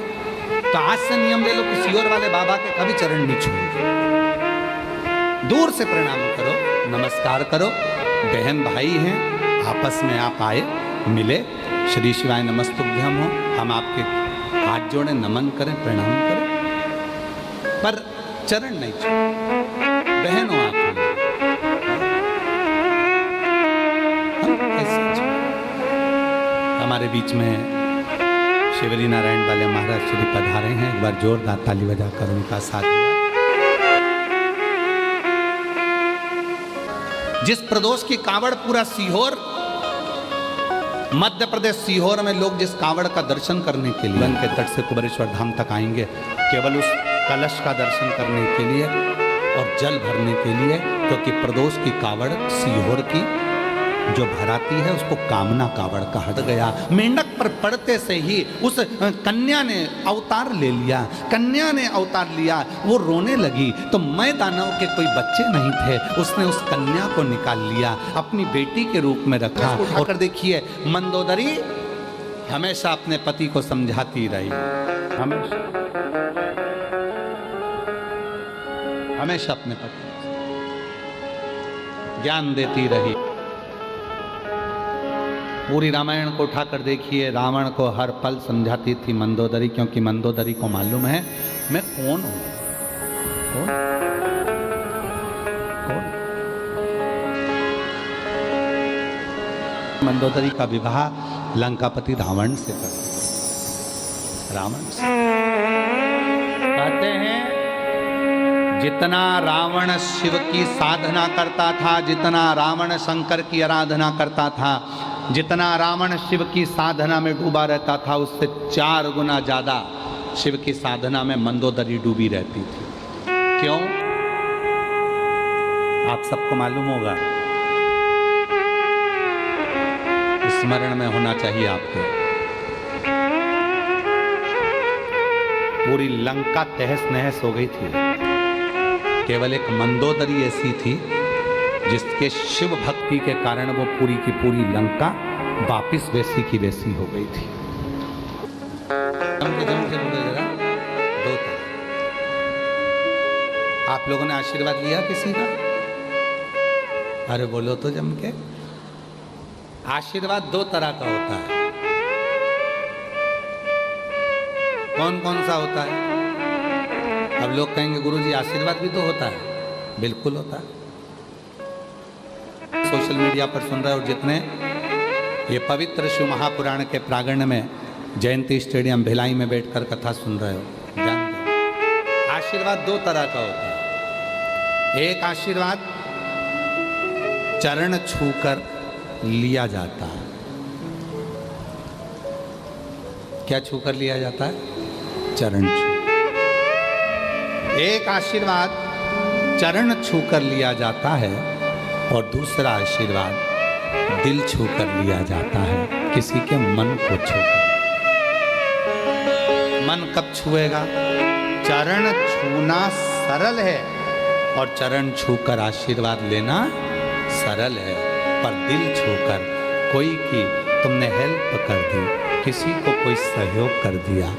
तो आज से नियम ले लो कि सियोर वाले बाबा के कभी चरण नहीं छूएंगे। दूर से प्रणाम करो, नमस्कार करो। बहन भाई हैं, आपस में आप आए, मिले, श्री शिवाय नमस्तुभ्यम हो, हम आपके हाथ जोड़े, नमन करें, प्रणाम करें, पर चरण नहीं छूए। बहन हो आप, हम कैसे छूए? हमारे बीच में शिवरी नारायण वाले महाराज श्री पधारे हैं, एक बार जोरदार ताली बजाकर उनका साथ दिया। जिस प्रदोष की कांवड़ पूरा सीहोर, मध्य प्रदेश सीहोर में लोग जिस कांवड़ का दर्शन करने के लिए के तट से कुबेरेश्वर धाम तक आएंगे, केवल उस कलश का दर्शन करने के लिए और जल भरने के लिए, क्योंकि प्रदोष की कांवड़ सीहोर की जो भराती है उसको कामना कावड़ कहा गया। मेंढक पर पड़ते से ही उस कन्या ने अवतार ले लिया, कन्या ने अवतार लिया, वो रोने लगी तो मैं दानव के कोई बच्चे नहीं थे, उसने उस कन्या को निकाल लिया, अपनी बेटी के रूप में रखा। और देखिए मंदोदरी हमेशा अपने पति को समझाती रही, हमेशा अपने पति ज्ञान देती रही। पूरी रामायण को उठाकर देखिए, रावण को हर पल समझाती थी मंदोदरी, क्योंकि मंदोदरी को मालूम है मैं कौन हूं। कौन? मंदोदरी का विवाह लंकापति रावण से कर, रावण से। कहते हैं जितना रावण शिव की साधना करता था, जितना रावण शंकर की आराधना करता था, जितना रावण शिव की साधना में डूबा रहता था, उससे 4 गुना ज्यादा शिव की साधना में मंदोदरी डूबी रहती थी। क्यों? आप सबको मालूम होगा, स्मरण में होना चाहिए आपको। पूरी लंका तहस नहस हो गई थी, केवल एक मंदोदरी ऐसी थी जिसके शिव भक्ति के कारण वो पूरी की पूरी लंका वापिस वैसी की वैसी हो गई थी। दो तरह। आप लोगों ने आशीर्वाद लिया किसी का? अरे बोलो तो जम के। आशीर्वाद 2 तरह का होता है। कौन कौन सा होता है? अब लोग कहेंगे गुरुजी आशीर्वाद भी तो होता है। बिल्कुल होता है। सोशल मीडिया पर सुन रहे हो जितने, ये पवित्र शिव महापुराण के प्रांगण में जयंती स्टेडियम भिलाई में बैठकर कथा सुन रहे हो, जानते हो आशीर्वाद 2 तरह का होता है। एक आशीर्वाद चरण छूकर लिया जाता है। क्या छूकर लिया जाता है? चरण छू। एक आशीर्वाद चरण छूकर लिया जाता है और दूसरा आशीर्वाद दिल छूकर लिया जाता है, किसी के मन को छूकर। मन कब छुएगा? चरण छूना सरल है और चरण छूकर आशीर्वाद लेना सरल है, पर दिल छूकर कोई की तुमने हेल्प कर दी, किसी को कोई सहयोग कर दिया,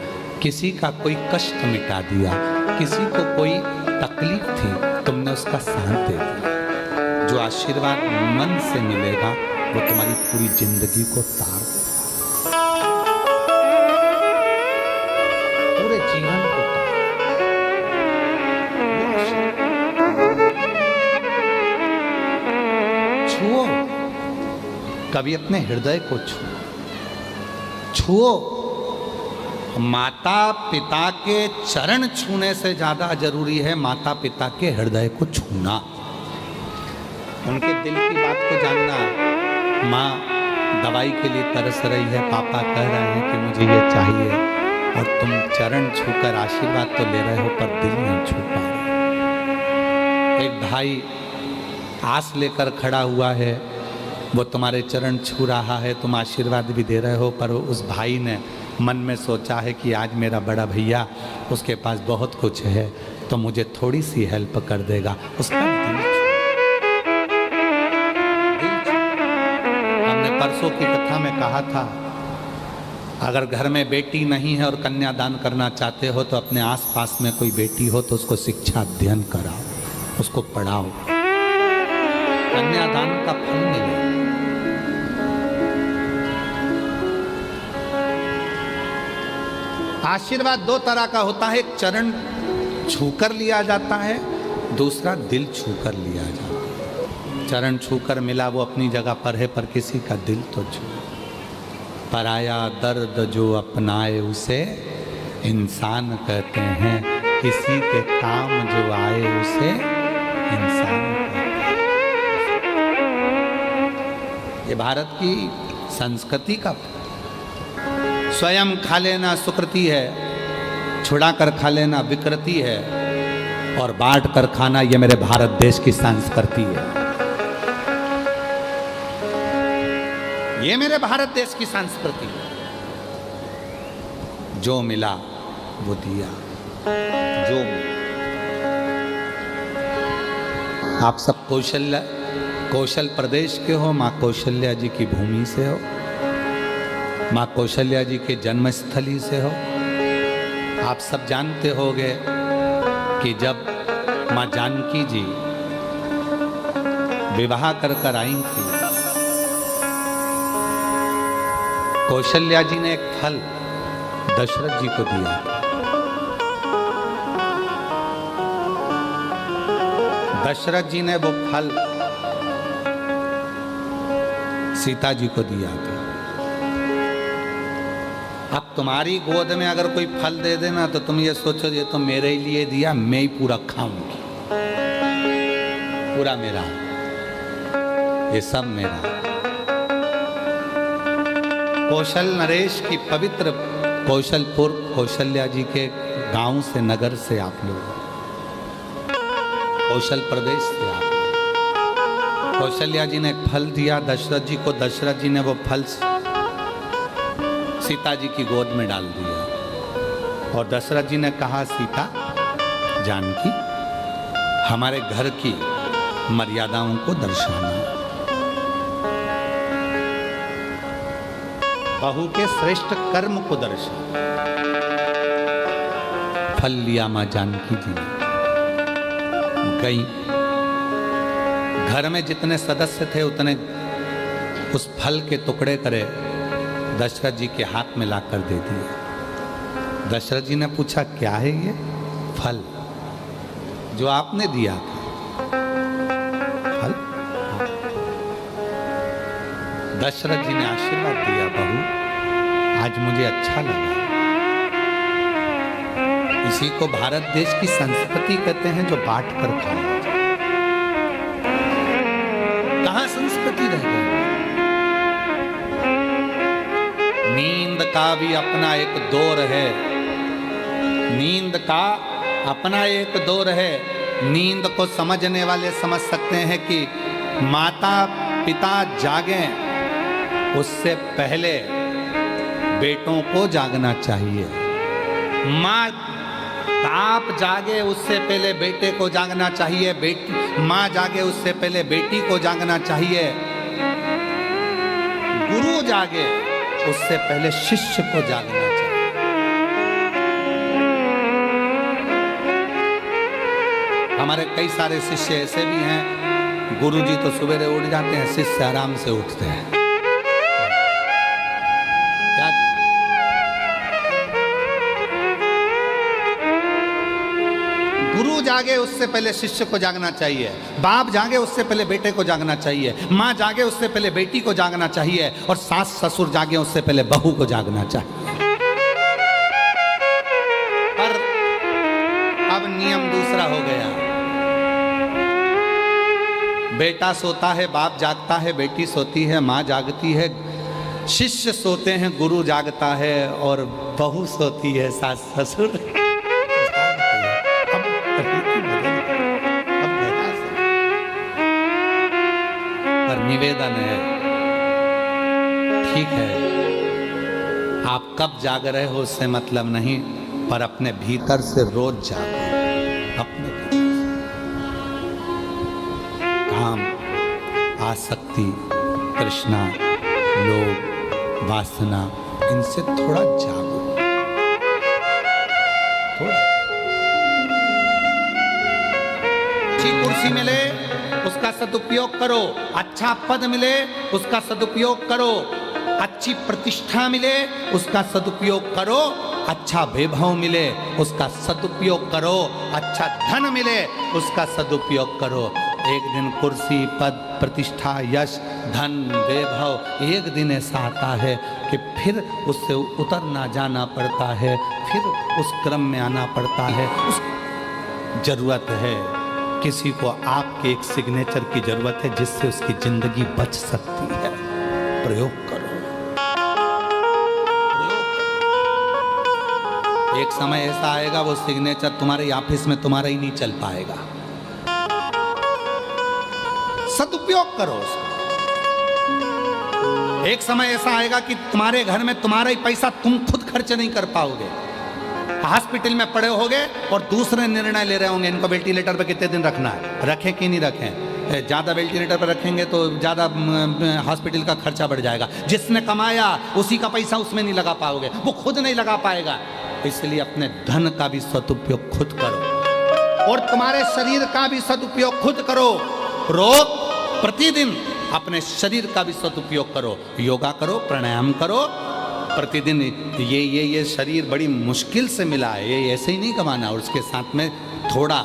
किसी का कोई कष्ट मिटा दिया, किसी को कोई तकलीफ थी, तुमने उसका साथ दे दिया। जो आशीर्वाद मन से मिलेगा वो तुम्हारी पूरी जिंदगी को तार देगा, पूरे जीवन को छुओ, कभी अपने हृदय को छुओ। माता पिता के चरण छूने से ज्यादा जरूरी है माता पिता के हृदय को छूना, उनके दिल की बात को जानना। माँ दवाई के लिए तरस रही है, पापा कह रहे हैं कि मुझे ये चाहिए, और तुम चरण छूकर आशीर्वाद तो ले रहे हो पर दिल नहीं छू पा रहे। एक भाई आस लेकर खड़ा हुआ है, वो तुम्हारे चरण छू रहा है, तुम आशीर्वाद भी दे रहे हो, पर उस भाई ने मन में सोचा है कि आज मेरा बड़ा भैया, उसके पास बहुत कुछ है तो मुझे थोड़ी सी हेल्प कर देगा, उसका दिल हमने परसों की कथा में कहा था, अगर घर में बेटी नहीं है और कन्यादान करना चाहते हो तो अपने आसपास में कोई बेटी हो तो उसको शिक्षा अध्ययन कराओ। उसको पढ़ाओ, कन्यादान का फल मिले। आशीर्वाद दो तरह का होता है, एक चरण छूकर लिया जाता है, दूसरा दिल छूकर लिया जाता है। चरण छूकर मिला वो अपनी जगह पर है, पर किसी का दिल तो छू। पराया दर्द जो अपनाए उसे इंसान कहते हैं, किसी के काम जो आए उसे इंसान कहते हैं। ये भारत की संस्कृति का, स्वयं खा लेना सुकृति है, छुड़ा कर खा लेना विकृति है, और बांट कर खाना ये मेरे भारत देश की संस्कृति है। ये मेरे भारत देश की संस्कृति है। जो मिला वो दिया, जो आप सब कौशल प्रदेश के हो, माँ कौशल्या जी की भूमि से हो, माँ कौशल्या जी के जन्मस्थली से हो। आप सब जानते होंगे कि जब माँ जानकी जी विवाह कर आई थी, कौशल्या जी ने एक फल दशरथ जी को दिया। दशरथ जी ने वो फल सीता जी को दिया था। अब तुम्हारी गोद में अगर कोई फल दे देना तो तुम ये सोचो ये तो मेरे लिए दिया, मैं ही पूरा खाऊंगी, पूरा मेरा, ये सब मेरा। कौशल नरेश की पवित्र कौशलपुर कौशल्या जी के गांव से, नगर से आप लोग, कौशल प्रदेश से आप लोग। कौशल्या जी ने एक फल दिया दशरथ जी को, दशरथ जी ने वो फल सीता जी की गोद में डाल दिया, और दशरथ जी ने कहा, सीता जानकी हमारे घर की मर्यादाओं को दर्शाना, बहू के श्रेष्ठ कर्म को दर्शाना। फल लिया मां जानकी जी ने, गई, घर में जितने सदस्य थे उतने उस फल के टुकड़े करे दशरथ जी के हाथ में लाकर दे दिए। दशरथ जी ने पूछा, क्या है ये फल जो आपने दिया था? फल? दशरथ जी ने आशीर्वाद दिया, बहू आज मुझे अच्छा लगा। इसी को भारत देश की संस्कृति कहते हैं, जो बांट कर खाया जाए। कहां संस्कृति रह गई? नींद का भी अपना एक दौर है, नींद का अपना एक दौर है। नींद को समझने वाले समझ सकते हैं कि माता पिता जागें उससे पहले बेटों को जागना चाहिए, माँ बाप जागे उससे पहले बेटे को जागना चाहिए, माँ जागे उससे पहले बेटी को जागना चाहिए, गुरु जागे उससे पहले शिष्य को जागना चाहिए। हमारे कई सारे शिष्य ऐसे भी हैं, गुरुजी तो सवेरे उठ जाते हैं, शिष्य आराम से उठते हैं। क्या गुरु जागे उससे पहले शिष्य को जागना चाहिए, बाप जागे उससे पहले बेटे को जागना चाहिए, माँ जागे उससे पहले बेटी को जागना चाहिए, और सास ससुर जागे उससे पहले बहू को जागना चाहिए। पर अब नियम दूसरा हो गया, बेटा सोता है बाप जागता है, बेटी सोती है माँ जागती है, शिष्य सोते हैं गुरु जागता है, और बहू सोती है सास ससुर निवेदन है, ठीक है आप कब जाग रहे हो उससे मतलब नहीं, पर अपने भीतर से रोज जागो, अपने भीतर से। काम, आसक्ति, तृष्णा, लोभ, वासना, इनसे थोड़ा जागो, थोड़ा अच्छी कुर्सी मिले उसका सदुपयोग करो, अच्छा पद मिले उसका सदुपयोग करो, अच्छी प्रतिष्ठा मिले उसका सदुपयोग करो, अच्छा वैभव मिले उसका सदुपयोग करो, अच्छा धन मिले उसका सदुपयोग करो। एक दिन कुर्सी, पद, प्रतिष्ठा, यश, धन, वैभव एक दिन ऐसा आता है कि फिर उससे उतरना जाना पड़ता है, फिर उस क्रम में आना पड़ता है। उस जरूरत है किसी को आपके एक सिग्नेचर की जरूरत है जिससे उसकी जिंदगी बच सकती है। प्रयोग करो, एक समय ऐसा आएगा वो सिग्नेचर तुम्हारे ऑफिस में तुम्हारा ही नहीं चल पाएगा। सदुपयोग करो उसको। एक समय ऐसा आएगा कि तुम्हारे घर में तुम्हारा ही पैसा तुम खुद खर्च नहीं कर पाओगे। हॉस्पिटल में पड़े होगे और दूसरे निर्णय ले रहे होंगे इनको वेंटिलेटर पे कितने दिन रखना है, रखें कि नहीं रखें। ज़्यादा वेंटिलेटर पर रखेंगे तो ज़्यादा हॉस्पिटल का खर्चा बढ़ जाएगा। जिसने कमाया उसी का पैसा उसमें नहीं लगा पाओगे, वो खुद नहीं लगा पाएगा। इसलिए अपने धन का भी सदुपयोग खुद करो और तुम्हारे शरीर का भी सदुपयोग खुद करो। रोज प्रतिदिन अपने शरीर का भी सदुपयोग करो, योगा करो, प्राणायाम करो प्रतिदिन। ये शरीर बड़ी मुश्किल से मिला है, ये ऐसे ही नहीं कमाना। और उसके साथ में थोड़ा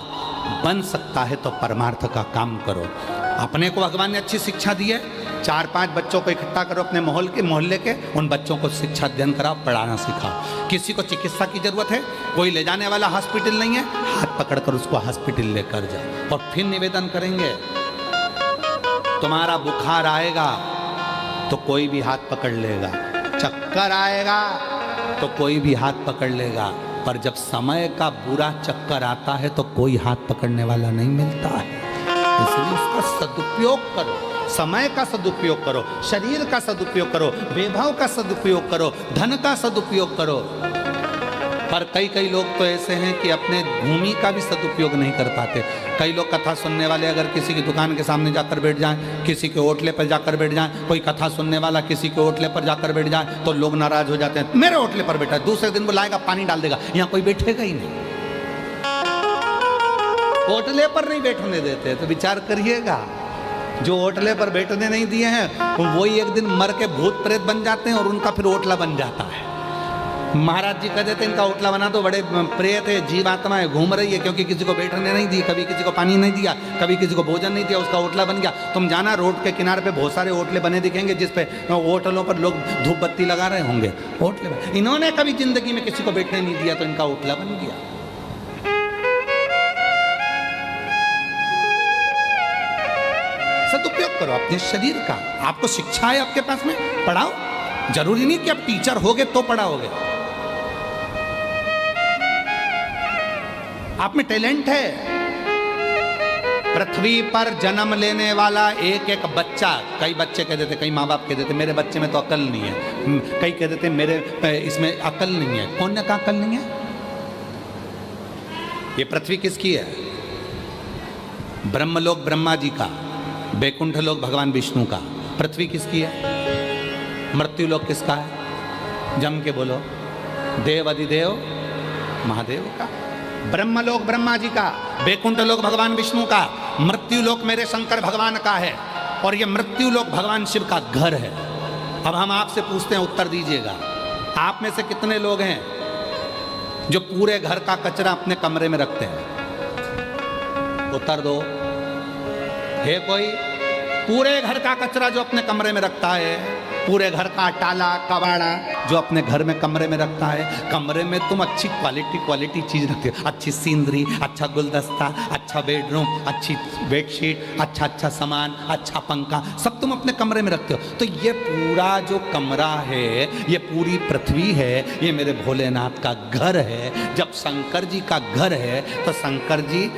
बन सकता है तो परमार्थ का काम करो। अपने को भगवान ने अच्छी शिक्षा दी है, 4-5 बच्चों को इकट्ठा करो अपने मोहल्ले के, उन बच्चों को शिक्षा अध्ययन कराओ, पढ़ाना सिखाओ। किसी को चिकित्सा की जरूरत है, कोई ले जाने वाला हॉस्पिटल नहीं है, हाथ पकड़कर उसको हॉस्पिटल लेकर जाओ। और फिर निवेदन करेंगे, तुम्हारा बुखार आएगा तो कोई भी हाथ पकड़ लेगा, चक्कर आएगा तो कोई भी हाथ पकड़ लेगा, पर जब समय का बुरा चक्कर आता है तो कोई हाथ पकड़ने वाला नहीं मिलता है। इसलिए उसका सदुपयोग करो, समय का सदुपयोग करो, शरीर का सदुपयोग करो, वैभव का सदुपयोग करो, धन का सदुपयोग करो। पर कई लोग तो ऐसे हैं कि अपने भूमि का भी सदुपयोग नहीं कर पाते। कई लोग कथा सुनने वाले अगर किसी की दुकान के सामने जाकर बैठ जाएं, किसी के होटले पर जाकर बैठ जाएं, कोई कथा सुनने वाला किसी के होटले पर जाकर बैठ जाए तो लोग नाराज हो जाते हैं, मेरे होटले पर बैठा है। दूसरे दिन वो लाएगा पानी डाल देगा, यहाँ कोई बैठेगा ही नहीं। होटले पर नहीं बैठने देते तो विचार करिएगा, जो होटले पर बैठने नहीं दिए हैं वही एक दिन मर के भूत प्रेत बन जाते हैं और उनका फिर होटला बन जाता है। महाराज जी कहते थे इनका होटला बना तो बड़े प्रेत है, जीवात्माएं घूम रही है, क्योंकि किसी को बैठने नहीं दी, कभी किसी को पानी नहीं दिया, कभी किसी को भोजन नहीं दिया, उसका होटला बन गया। तुम जाना रोड के किनारे पे बहुत सारे होटले बने दिखेंगे जिसपे होटलों पर लोग धूप बत्ती लगा रहे होंगे, होटले। इन्होंने कभी जिंदगी में किसी को बैठने नहीं दिया तो इनका होटला बन गया। सदुपयोग करो अपने शरीर का। आपको शिक्षा है आपके पास में, पढ़ाओ। जरूरी नहीं कि आप टीचर होगे तो पढ़ाओगे, आप में टैलेंट है। पृथ्वी पर जन्म लेने वाला एक एक बच्चा, कई बच्चे कह देते, कई माँ बाप कह देते मेरे बच्चे में तो अकल नहीं है, कई कह देते मेरे इसमें अकल नहीं है। कौन ने कहा अकल नहीं है? ये पृथ्वी किसकी है? ब्रह्मलोक ब्रह्मा जी का, बैकुंठ लोक भगवान विष्णु का। पृथ्वी किसकी है? मृत्यु लोक किसका है? जम के बोलो। देव अधिदेव महादेव का। ब्रह्मलोक ब्रह्मा जी का, बैकुंठ लोक भगवान विष्णु का, मृत्यु लोक मेरे शंकर भगवान का है। और ये मृत्यु लोक भगवान शिव का घर है। अब हम आपसे पूछते हैं, उत्तर दीजिएगा। आप में से कितने लोग हैं जो पूरे घर का कचरा अपने कमरे में रखते हैं? उत्तर दो। है कोई? पूरे घर का कचरा जो अपने कमरे में रखता है, पूरे घर का टाला कबाड़ा जो अपने घर में कमरे में रखता है। कमरे में तुम अच्छी क्वालिटी चीज़ रखते हो, अच्छी सीनरी, अच्छा गुलदस्ता, अच्छा बेडरूम, अच्छी बेडशीट, अच्छा सामान, अच्छा पंखा, सब तुम अपने कमरे में रखते हो। तो ये पूरा जो कमरा है, ये पूरी पृथ्वी है, ये मेरे भोलेनाथ का घर है। जब शंकर जी का घर है तो शंकर जी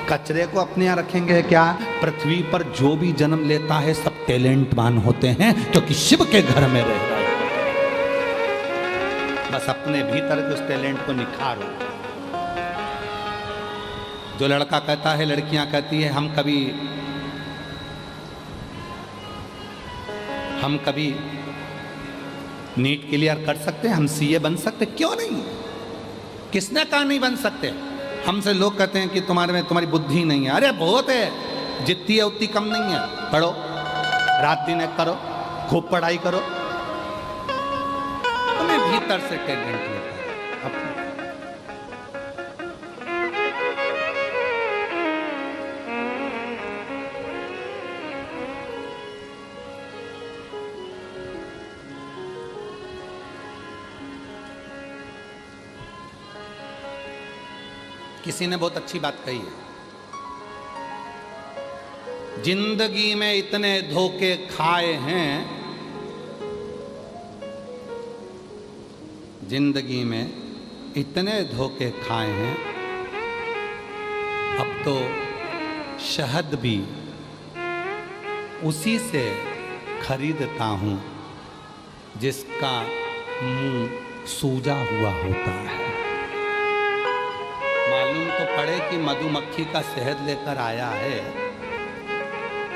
कचरे को अपने यहाँ रखेंगे क्या? पृथ्वी पर जो भी जन्म लेता है सब टैलेंटवान होते हैं, क्योंकि शिव के घर में रह रहे हैं। बस अपने भीतर के उस टैलेंट को निखारो। जो लड़का कहता है, लड़कियां कहती है, हम कभी नीट क्लियर कर सकते हैं, हम सीए बन सकते, क्यों नहीं? किसने कहा नहीं बन सकते? हमसे लोग कहते हैं कि तुम्हारे में तुम्हारी बुद्धि नहीं है। अरे बहुत है, जितनी है उतनी कम नहीं है। पढ़ो, रात दिन एक करो, खूब पढ़ाई करो, तुम्हें भीतर से टैलेंट लेता है। किसी ने बहुत अच्छी बात कही है, जिंदगी में इतने धोखे खाए हैं, जिंदगी में इतने धोखे खाए हैं, अब तो शहद भी उसी से खरीदता हूं जिसका मुंह सूजा हुआ होता है। मालूम तो पड़े कि मधुमक्खी का शहद लेकर आया है,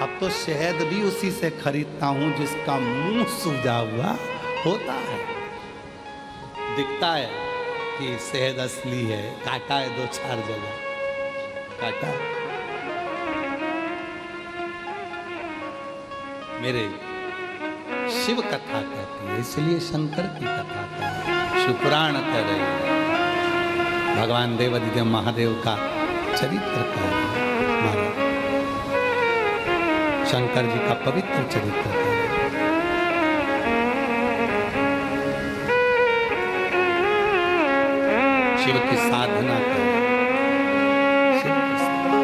अब तो शहद भी उसी से खरीदता हूं जिसका मुंह सूजा हुआ होता है। दिखता है कि शहद असली है, काटा है 2-4 जगह, काटा। मेरे शिव कथा कहती है, इसलिए शंकर की कथा कहती है, शिवपुराण कह रहे हैं। भगवान देवादिदेव महादेव का चरित्र कह रहे हैं, महाराज शंकर जी का पवित्र चरित्र कह रहे हैं। शिव की साधना करें, शिव की साधना।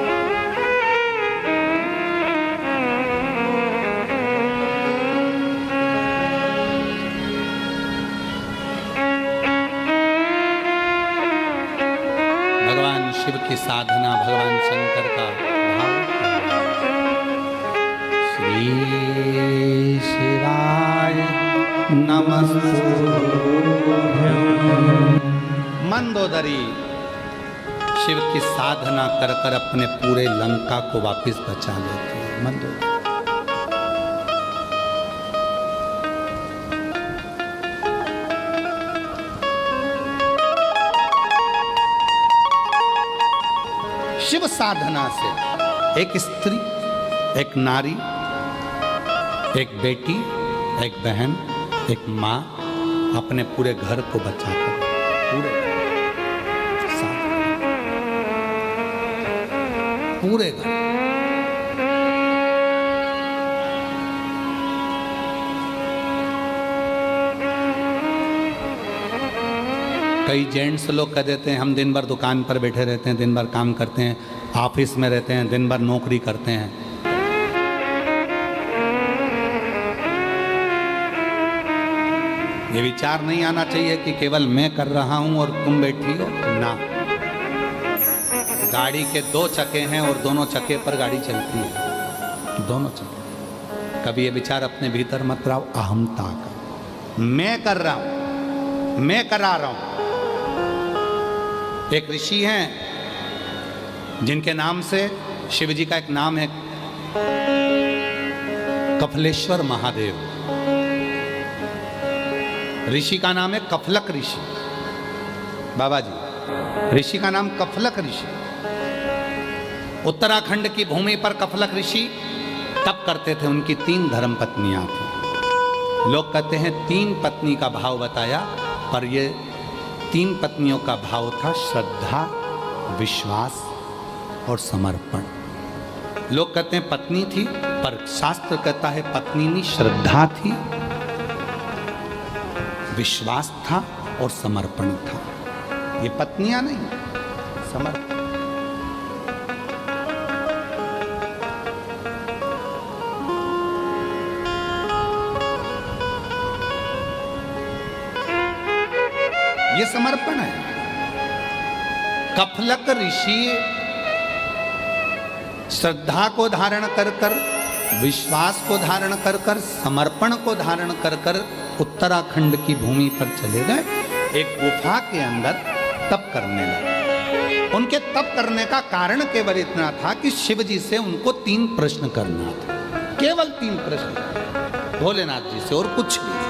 भगवान शिव की साधना, भगवान शंकर का भाव। श्री शिवाय नमस्तुभ्यं। मंदोदरी शिव की साधना कर कर अपने पूरे लंका को वापस बचा लेती है। मंदोदरी शिव साधना से एक स्त्री, एक नारी, एक बेटी, एक बहन, एक माँ अपने पूरे घर को बचाकर, पूरे घर। कई जेंट्स लोग कह देते हैं हम दिन भर दुकान पर बैठे रहते हैं, दिन भर काम करते हैं, ऑफिस में रहते हैं, दिन भर नौकरी करते हैं। ये विचार नहीं आना चाहिए कि केवल मैं कर रहा हूं और तुम बैठी हो ना। गाड़ी के 2 चक्के हैं और दोनों चक्के पर गाड़ी चलती है, दोनों चक्के। कभी ये विचार अपने भीतर मत लाओ अहमता का, मैं कर रहा हूं, मैं करा रहा हूं। एक ऋषि हैं जिनके नाम से शिव जी का एक नाम है कफलेश्वर महादेव। ऋषि का नाम है कफलक ऋषि। बाबा जी, ऋषि का नाम कफलक ऋषि। उत्तराखंड की भूमि पर कफलक ऋषि तप करते थे। उनकी 3 धर्मपत्नियां थी। लोग कहते हैं 3 पत्नी का भाव बताया, पर ये 3 पत्नियों का भाव था श्रद्धा, विश्वास और समर्पण। लोग कहते हैं पत्नी थी, पर शास्त्र कहता है पत्नी नहीं, श्रद्धा थी, विश्वास था और समर्पण था। ये पत्नियां नहीं, समर्पण। ये समर्पण है। कफलक ऋषि श्रद्धा को धारण कर कर, विश्वास को धारण कर कर, समर्पण को धारण कर कर उत्तराखंड की भूमि पर चले गए। एक गुफा के अंदर तप करने लगे। उनके तप करने का कारण केवल इतना था कि शिव जी से उनको 3 प्रश्न करना था, केवल 3 प्रश्न भोलेनाथ जी से, और कुछ नहीं।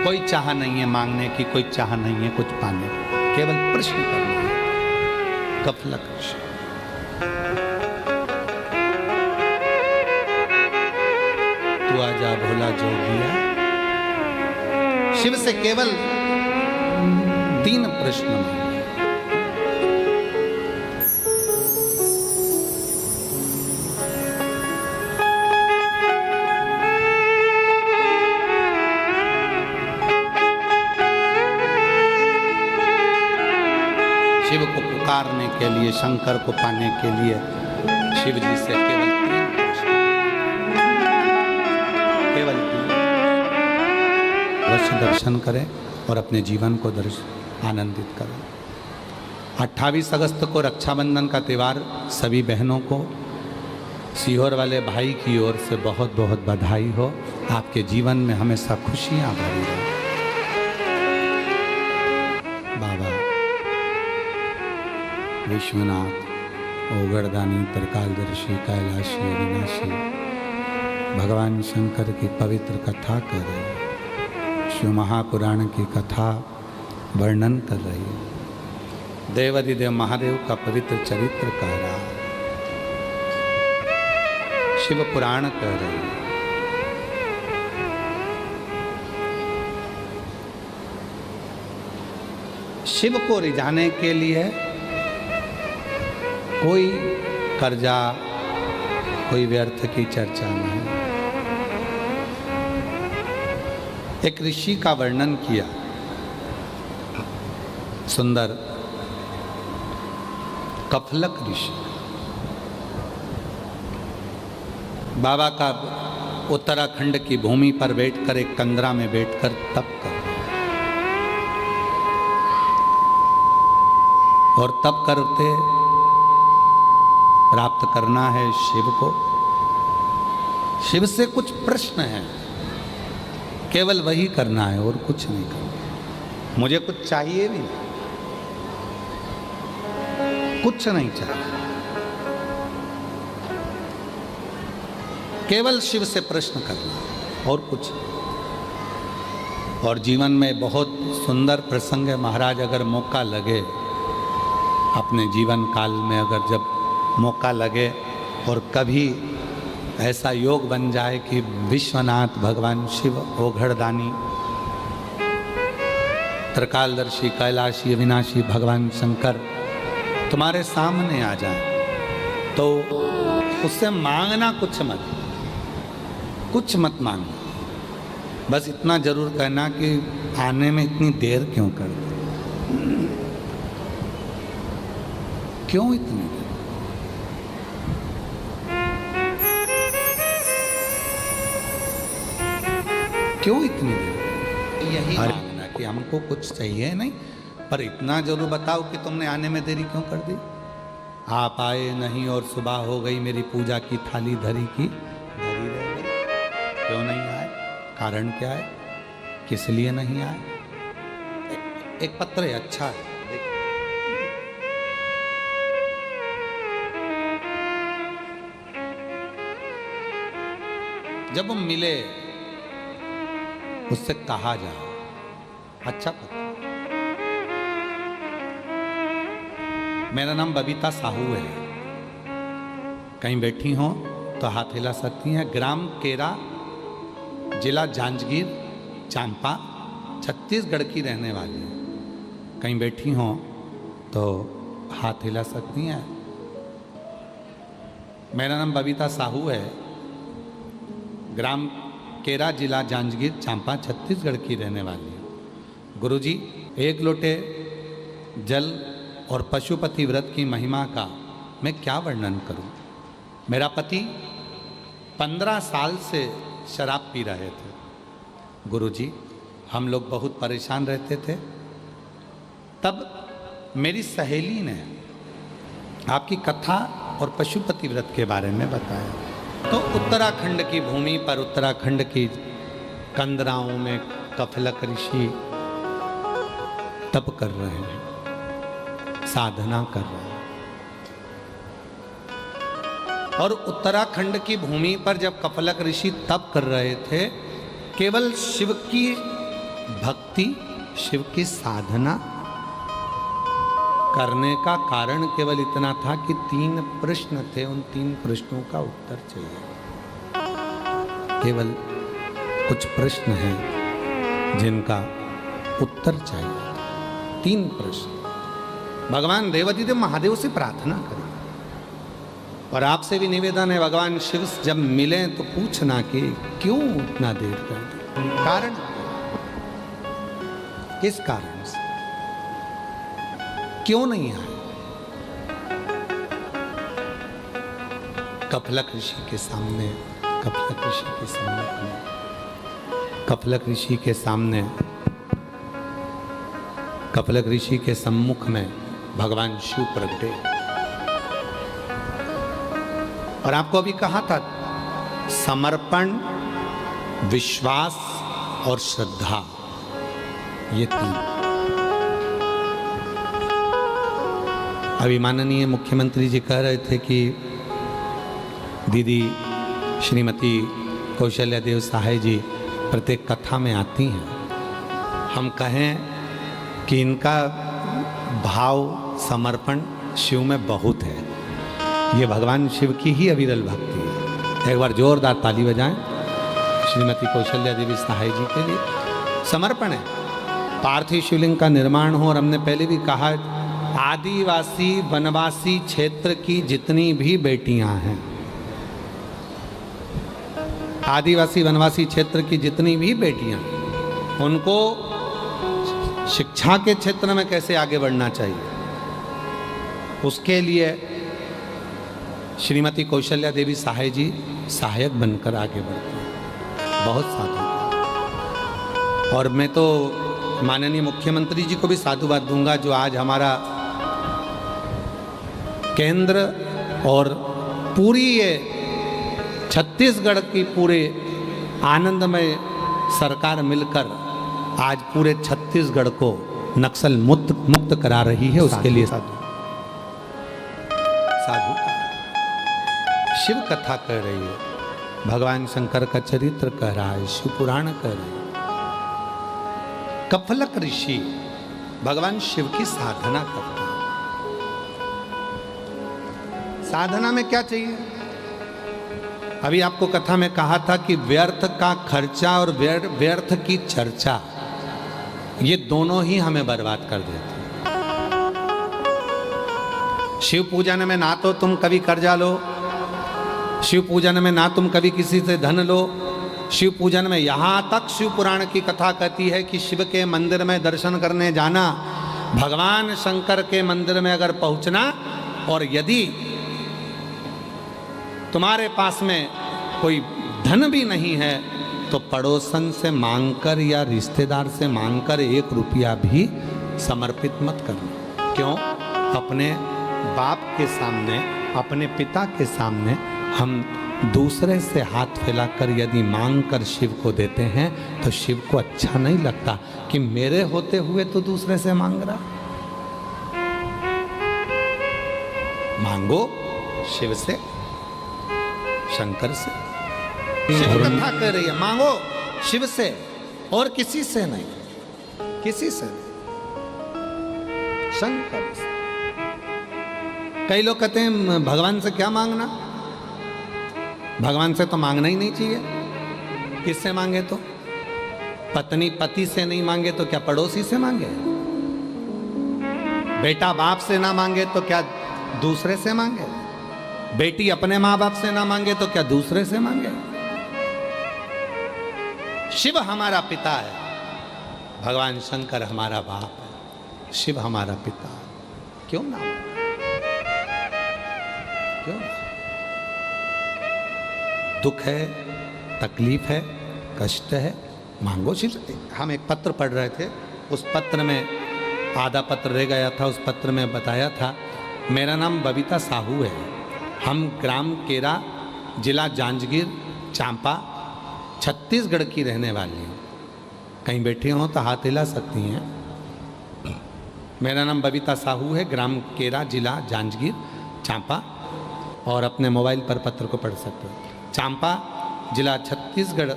कोई चाह नहीं है मांगने की, कोई चाह नहीं है कुछ पाने की। केवल प्रश्न करना है। कफलक ऋषि तू आजा भोला जोगिया, शिव से केवल 3 प्रश्न मांगे। शिव को पुकारने के लिए, शंकर को पाने के लिए शिव जी से केवल 3 प्रश्न, केवल 3। अवश्य दर्शन करें और अपने जीवन को आनंदित करें। 28 अगस्त को रक्षाबंधन का त्यौहार सभी बहनों को सीहोर वाले भाई की ओर से बहुत बहुत बधाई हो। आपके जीवन में हमेशा खुशियां भरी रहे। बाबा विश्वनाथ, ओगड़दानी, त्रिकालदर्शी, कैलाशी, अविनाशी भगवान शंकर की पवित्र कथा कर रही है। शिव महापुराण की कथा वर्णन कर रही है। देवादिदेव महादेव का पवित्र चरित्र कह रहा है। शिव पुराण कह रही है। शिव को रिझाने के लिए कोई कर्जा, कोई व्यर्थ की चर्चा नहीं। एक ऋषि का वर्णन किया, सुंदर, कफलक ऋषि। बाबा का उत्तराखंड की भूमि पर बैठकर, एक कंदरा में बैठकर तप कर, और तप करते प्राप्त करना है शिव को। शिव से कुछ प्रश्न है, केवल वही करना है और कुछ नहीं करना। मुझे कुछ चाहिए भी, कुछ नहीं चाहिए, केवल शिव से प्रश्न करना और कुछ। और जीवन में बहुत सुंदर प्रसंग है महाराज। अगर मौका लगे, अपने जीवन काल में अगर जब मौका लगे और कभी ऐसा योग बन जाए कि विश्वनाथ भगवान शिव, ओघड़दानी, त्रिकालदर्शी, कैलाशी, अविनाशी भगवान शंकर तुम्हारे सामने आ जाए, तो उससे मांगना कुछ मत, कुछ मत मांगना। बस इतना जरूर कहना कि आने में इतनी देर क्यों कर दी, क्यों इतनी देर, क्यों इतनी देर। यही मांगना कि हमको कुछ चाहिए नहीं, पर इतना जरूर बताओ कि तुमने आने में देरी क्यों कर दी। आप आए नहीं और सुबह हो गई, मेरी पूजा की थाली धरी की धरी रह गई। क्यों नहीं आए, कारण क्या है, किस लिए नहीं आए। एक पत्र है, अच्छा है, जब हम मिले उससे कहा जाए, अच्छा पत्र। मेरा नाम बबीता साहू है। कहीं बैठी हो तो हाथ हिला सकती हैं। ग्राम केरा, जिला जांजगीर चांपा, छत्तीसगढ़ की रहने वाली है। कहीं बैठी हो तो हाथ हिला सकती हैं। मेरा नाम बबीता साहू है। ग्राम केरा, जिला जांजगीर चांपा, छत्तीसगढ़ की रहने वाली है। गुरुजी, 1 लोटे जल और पशुपति व्रत की महिमा का मैं क्या वर्णन करूं। मेरा पति 15 साल से शराब पी रहे थे। गुरुजी, हम लोग बहुत परेशान रहते थे। तब मेरी सहेली ने आपकी कथा और पशुपति व्रत के बारे में बताया। तो उत्तराखंड की भूमि पर, उत्तराखंड की कंदराओं में कफलक ऋषि तप कर रहे हैं, साधना कर रहे हैं। और उत्तराखंड की भूमि पर जब कफलक ऋषि तप कर रहे थे, केवल शिव की भक्ति, शिव की साधना करने का कारण केवल इतना था कि 3 प्रश्न थे, उन 3 प्रश्नों का उत्तर चाहिए। केवल कुछ प्रश्न हैं जिनका उत्तर चाहिए। 3 प्रश्न। भगवान देवाधिदेव महादेव से प्रार्थना करें। और आपसे भी निवेदन है, भगवान शिव से जब मिले तो पूछना कि क्यों इतना देर कर, कारण किस कारण से, क्यों नहीं आए। कपिलक ऋषि के सामने, कपिलक ऋषि के सम्मुख में, कपिलक ऋषि के सामने, कपिलक ऋषि के सम्मुख में भगवान शिव प्रगटे। और आपको अभी कहा था, समर्पण, विश्वास और श्रद्धा, ये 3। अभी माननीय मुख्यमंत्री जी कह रहे थे कि दीदी श्रीमती कौशल्या देव सहाय जी प्रत्येक कथा में आती हैं। हम कहें कि इनका भाव समर्पण शिव में बहुत है। ये भगवान शिव की ही अविरल भक्ति है। एक बार जोरदार ताली बजाएं श्रीमती कौशल्या देवी सहाय जी के लिए। समर्पण है। पार्थिव शिवलिंग का निर्माण हो, और हमने पहले भी कहा, आदिवासी वनवासी क्षेत्र की जितनी भी बेटियां हैं, आदिवासी वनवासी क्षेत्र की जितनी भी बेटियां, उनको शिक्षा के क्षेत्र में कैसे आगे बढ़ना चाहिए, उसके लिए श्रीमती कौशल्या देवी सहाय जी सहायक बनकर आगे बढ़ते हैं। बहुत साधु। और मैं तो माननीय मुख्यमंत्री जी को भी साधुवाद दूंगा, जो आज हमारा केंद्र और पूरी ये छत्तीसगढ़ की पूरे आनंदमय सरकार मिलकर आज पूरे छत्तीसगढ़ को नक्सल मुक्त करा रही है। उसके लिए साधु शिव कथा कह रही है, भगवान शंकर का चरित्र कह रहा है, शिव पुराण कह रहे हैं। कपिलक ऋषि भगवान शिव की साधना करते हैं। साधना में क्या चाहिए? अभी आपको कथा में कहा था कि व्यर्थ का खर्चा और व्यर्थ की चर्चा, ये दोनों ही हमें बर्बाद कर देते हैं। शिव पूजन में ना तो तुम कभी कर्जा लो, शिव पूजन में ना तुम कभी किसी से धन लो। शिव पूजन में यहाँ तक शिव पुराण की कथा कहती है कि शिव के मंदिर में दर्शन करने जाना, भगवान शंकर के मंदिर में अगर पहुँचना, और यदि तुम्हारे पास में कोई धन भी नहीं है तो पड़ोसन से मांगकर या रिश्तेदार से मांगकर 1 रुपया भी समर्पित मत करना। क्यों? अपने बाप के सामने, अपने पिता के सामने हम दूसरे से हाथ फैलाकर यदि मांग कर शिव को देते हैं तो शिव को अच्छा नहीं लगता कि मेरे होते हुए तो दूसरे से मांग रहा। मांगो शिव से, शंकर से। शिव कथा कर रही है, मांगो शिव से और किसी से नहीं, किसी से नहीं, शंकर से। कई लोग कहते हैं भगवान से क्या मांगना, भगवान से तो मांगना ही नहीं चाहिए। किससे मांगे? तो पत्नी पति से नहीं मांगे तो क्या पड़ोसी से मांगे? बेटा बाप से ना मांगे तो क्या दूसरे से मांगे? बेटी अपने माँ बाप से ना मांगे तो क्या दूसरे से मांगे? शिव हमारा पिता है, भगवान शंकर हमारा बाप है, शिव हमारा पिता है। क्यों ना? क्यों? दुख है, तकलीफ है, कष्ट है, मांगो शिव से। हम एक पत्र पढ़ रहे थे, उस पत्र में आधा पत्र रह गया था। उस पत्र में बताया था, मेरा नाम बबीता साहू है, हम ग्राम केरा, जिला जांजगीर चांपा, छत्तीसगढ़ की रहने वाली हूँ। कहीं बैठी हो तो हाथ हिला सकती हैं। मेरा नाम बबीता साहू है, ग्राम केरा, जिला जांजगीर चांपा, और अपने मोबाइल पर पत्र को पढ़ सकते हो। चांपा जिला छत्तीसगढ़,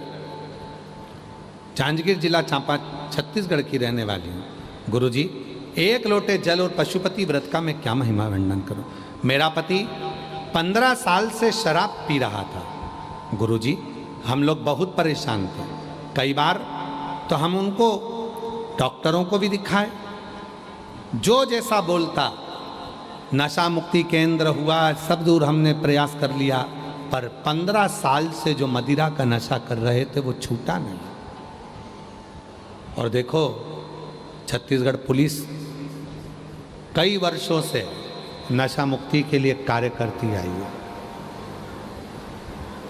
जांजगीर जिला चांपा छत्तीसगढ़ की रहने वाली हूँ। गुरुजी, एक लोटे जल और पशुपति व्रत का मैं क्या महिमा वर्णन करूं। मेरा पति 15 साल से शराब पी रहा था। गुरुजी, हम लोग बहुत परेशान थे। कई बार तो हम उनको डॉक्टरों को भी दिखाए, जो जैसा बोलता, नशा मुक्ति केंद्र हुआ, सब दूर हमने प्रयास कर लिया, पर 15 साल से जो मदिरा का नशा कर रहे थे वो छूटा नहीं। और देखो, छत्तीसगढ़ पुलिस कई वर्षों से नशा मुक्ति के लिए कार्य करती आई है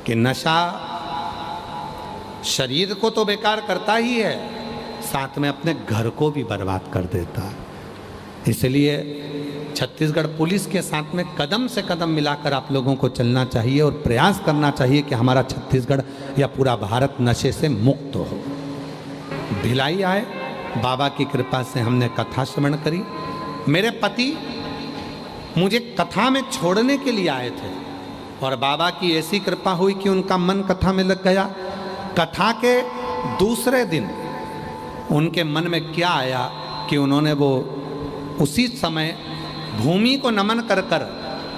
कि नशा शरीर को तो बेकार करता ही है, साथ में अपने घर को भी बर्बाद कर देता है। इसलिए छत्तीसगढ़ पुलिस के साथ में कदम से कदम मिलाकर आप लोगों को चलना चाहिए और प्रयास करना चाहिए कि हमारा छत्तीसगढ़ या पूरा भारत नशे से मुक्त हो। भिलाई आए, बाबा की कृपा से हमने कथा श्रवण करी। मेरे पति मुझे कथा में छोड़ने के लिए आए थे और बाबा की ऐसी कृपा हुई कि उनका मन कथा में लग गया। कथा के दूसरे दिन उनके मन में क्या आया कि उन्होंने वो उसी समय भूमि को नमन कर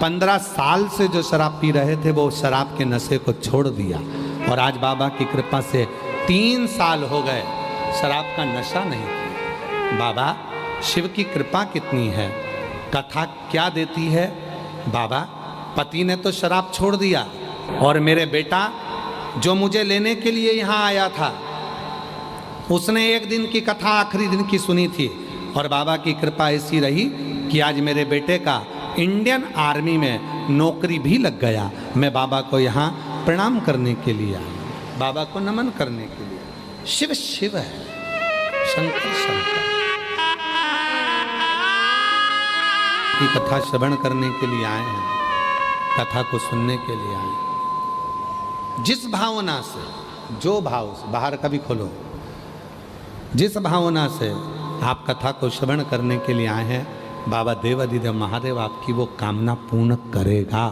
15 साल से जो शराब पी रहे थे वो शराब के नशे को छोड़ दिया। और आज बाबा की कृपा से 3 साल हो गए शराब का नशा नहीं किया। बाबा, शिव की कृपा कितनी है, कथा क्या देती है। बाबा, पति ने तो शराब छोड़ दिया और मेरे बेटा जो मुझे लेने के लिए यहाँ आया था, उसने एक दिन की कथा आखिरी दिन की सुनी थी और बाबा की कृपा ऐसी रही कि आज मेरे बेटे का इंडियन आर्मी में नौकरी भी लग गया। मैं बाबा को यहाँ प्रणाम करने के लिए आया, बाबा को नमन करने के लिए। शिव शिव है, शंकर शंकर की कथा श्रवण करने के लिए आए हैं, कथा को सुनने के लिए आए। जिस भावना से, जो भाव से, बाहर का भी खोलो, जिस भावना से आप कथा को श्रवण करने के लिए आए हैं, बाबा देवाधिदेव महादेव आपकी वो कामना पूर्ण करेगा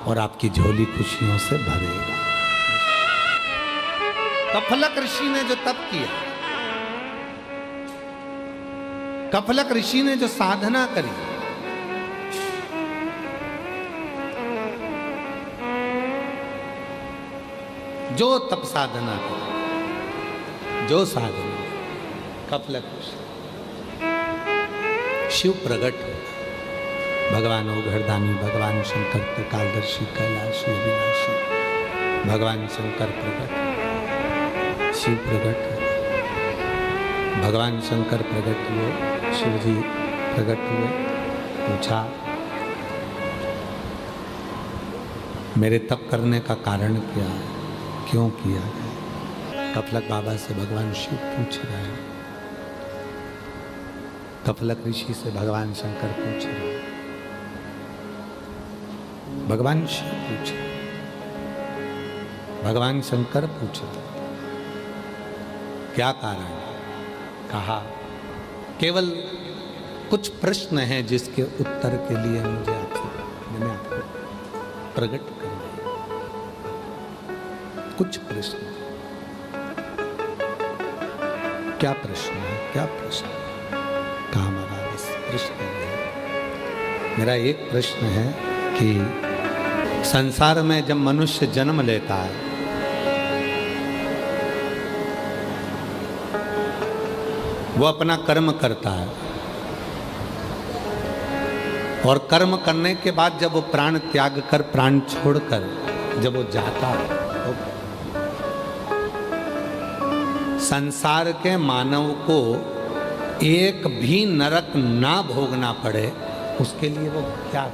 और आपकी झोली खुशियों से भरेगा। कफलक ऋषि ने जो तप किया, कफलक ऋषि ने जो साधना करी, जो तप साधना करी, जो साधना, कफलक ऋषि, शिव प्रकट हो, भगवान ओघरदानी, भगवान शंकर त्रिकालदर्शी, कैलाशी, अविनाशी, भगवान शंकर प्रकट, शिव प्रकट हो, भगवान शंकर प्रकट हुए, शिव जी प्रकट हुए। पूछा, मेरे तप करने का कारण क्या है, क्यों किया है? कफलक बाबा से भगवान शिव पूछ रहे हैं, कफलक ऋषि से भगवान शंकर पूछ रहे हैं, भगवान शिव पूछ रहे, भगवान शंकर पूछ रहे, क्या कारण? कहा, केवल कुछ प्रश्न हैं जिसके उत्तर के लिए मैंने आपको प्रकट कर दिया। कुछ प्रश्न। क्या प्रश्न है, क्या प्रश्न? कहा महाराज, प्रश्न है, मेरा एक प्रश्न है कि संसार में जब मनुष्य जन्म लेता है वो अपना कर्म करता है और कर्म करने के बाद जब वो प्राण त्याग कर, प्राण छोड़कर जब वो जाता है, संसार के मानव को एक भी नरक ना भोगना पड़े, उसके लिए वो क्या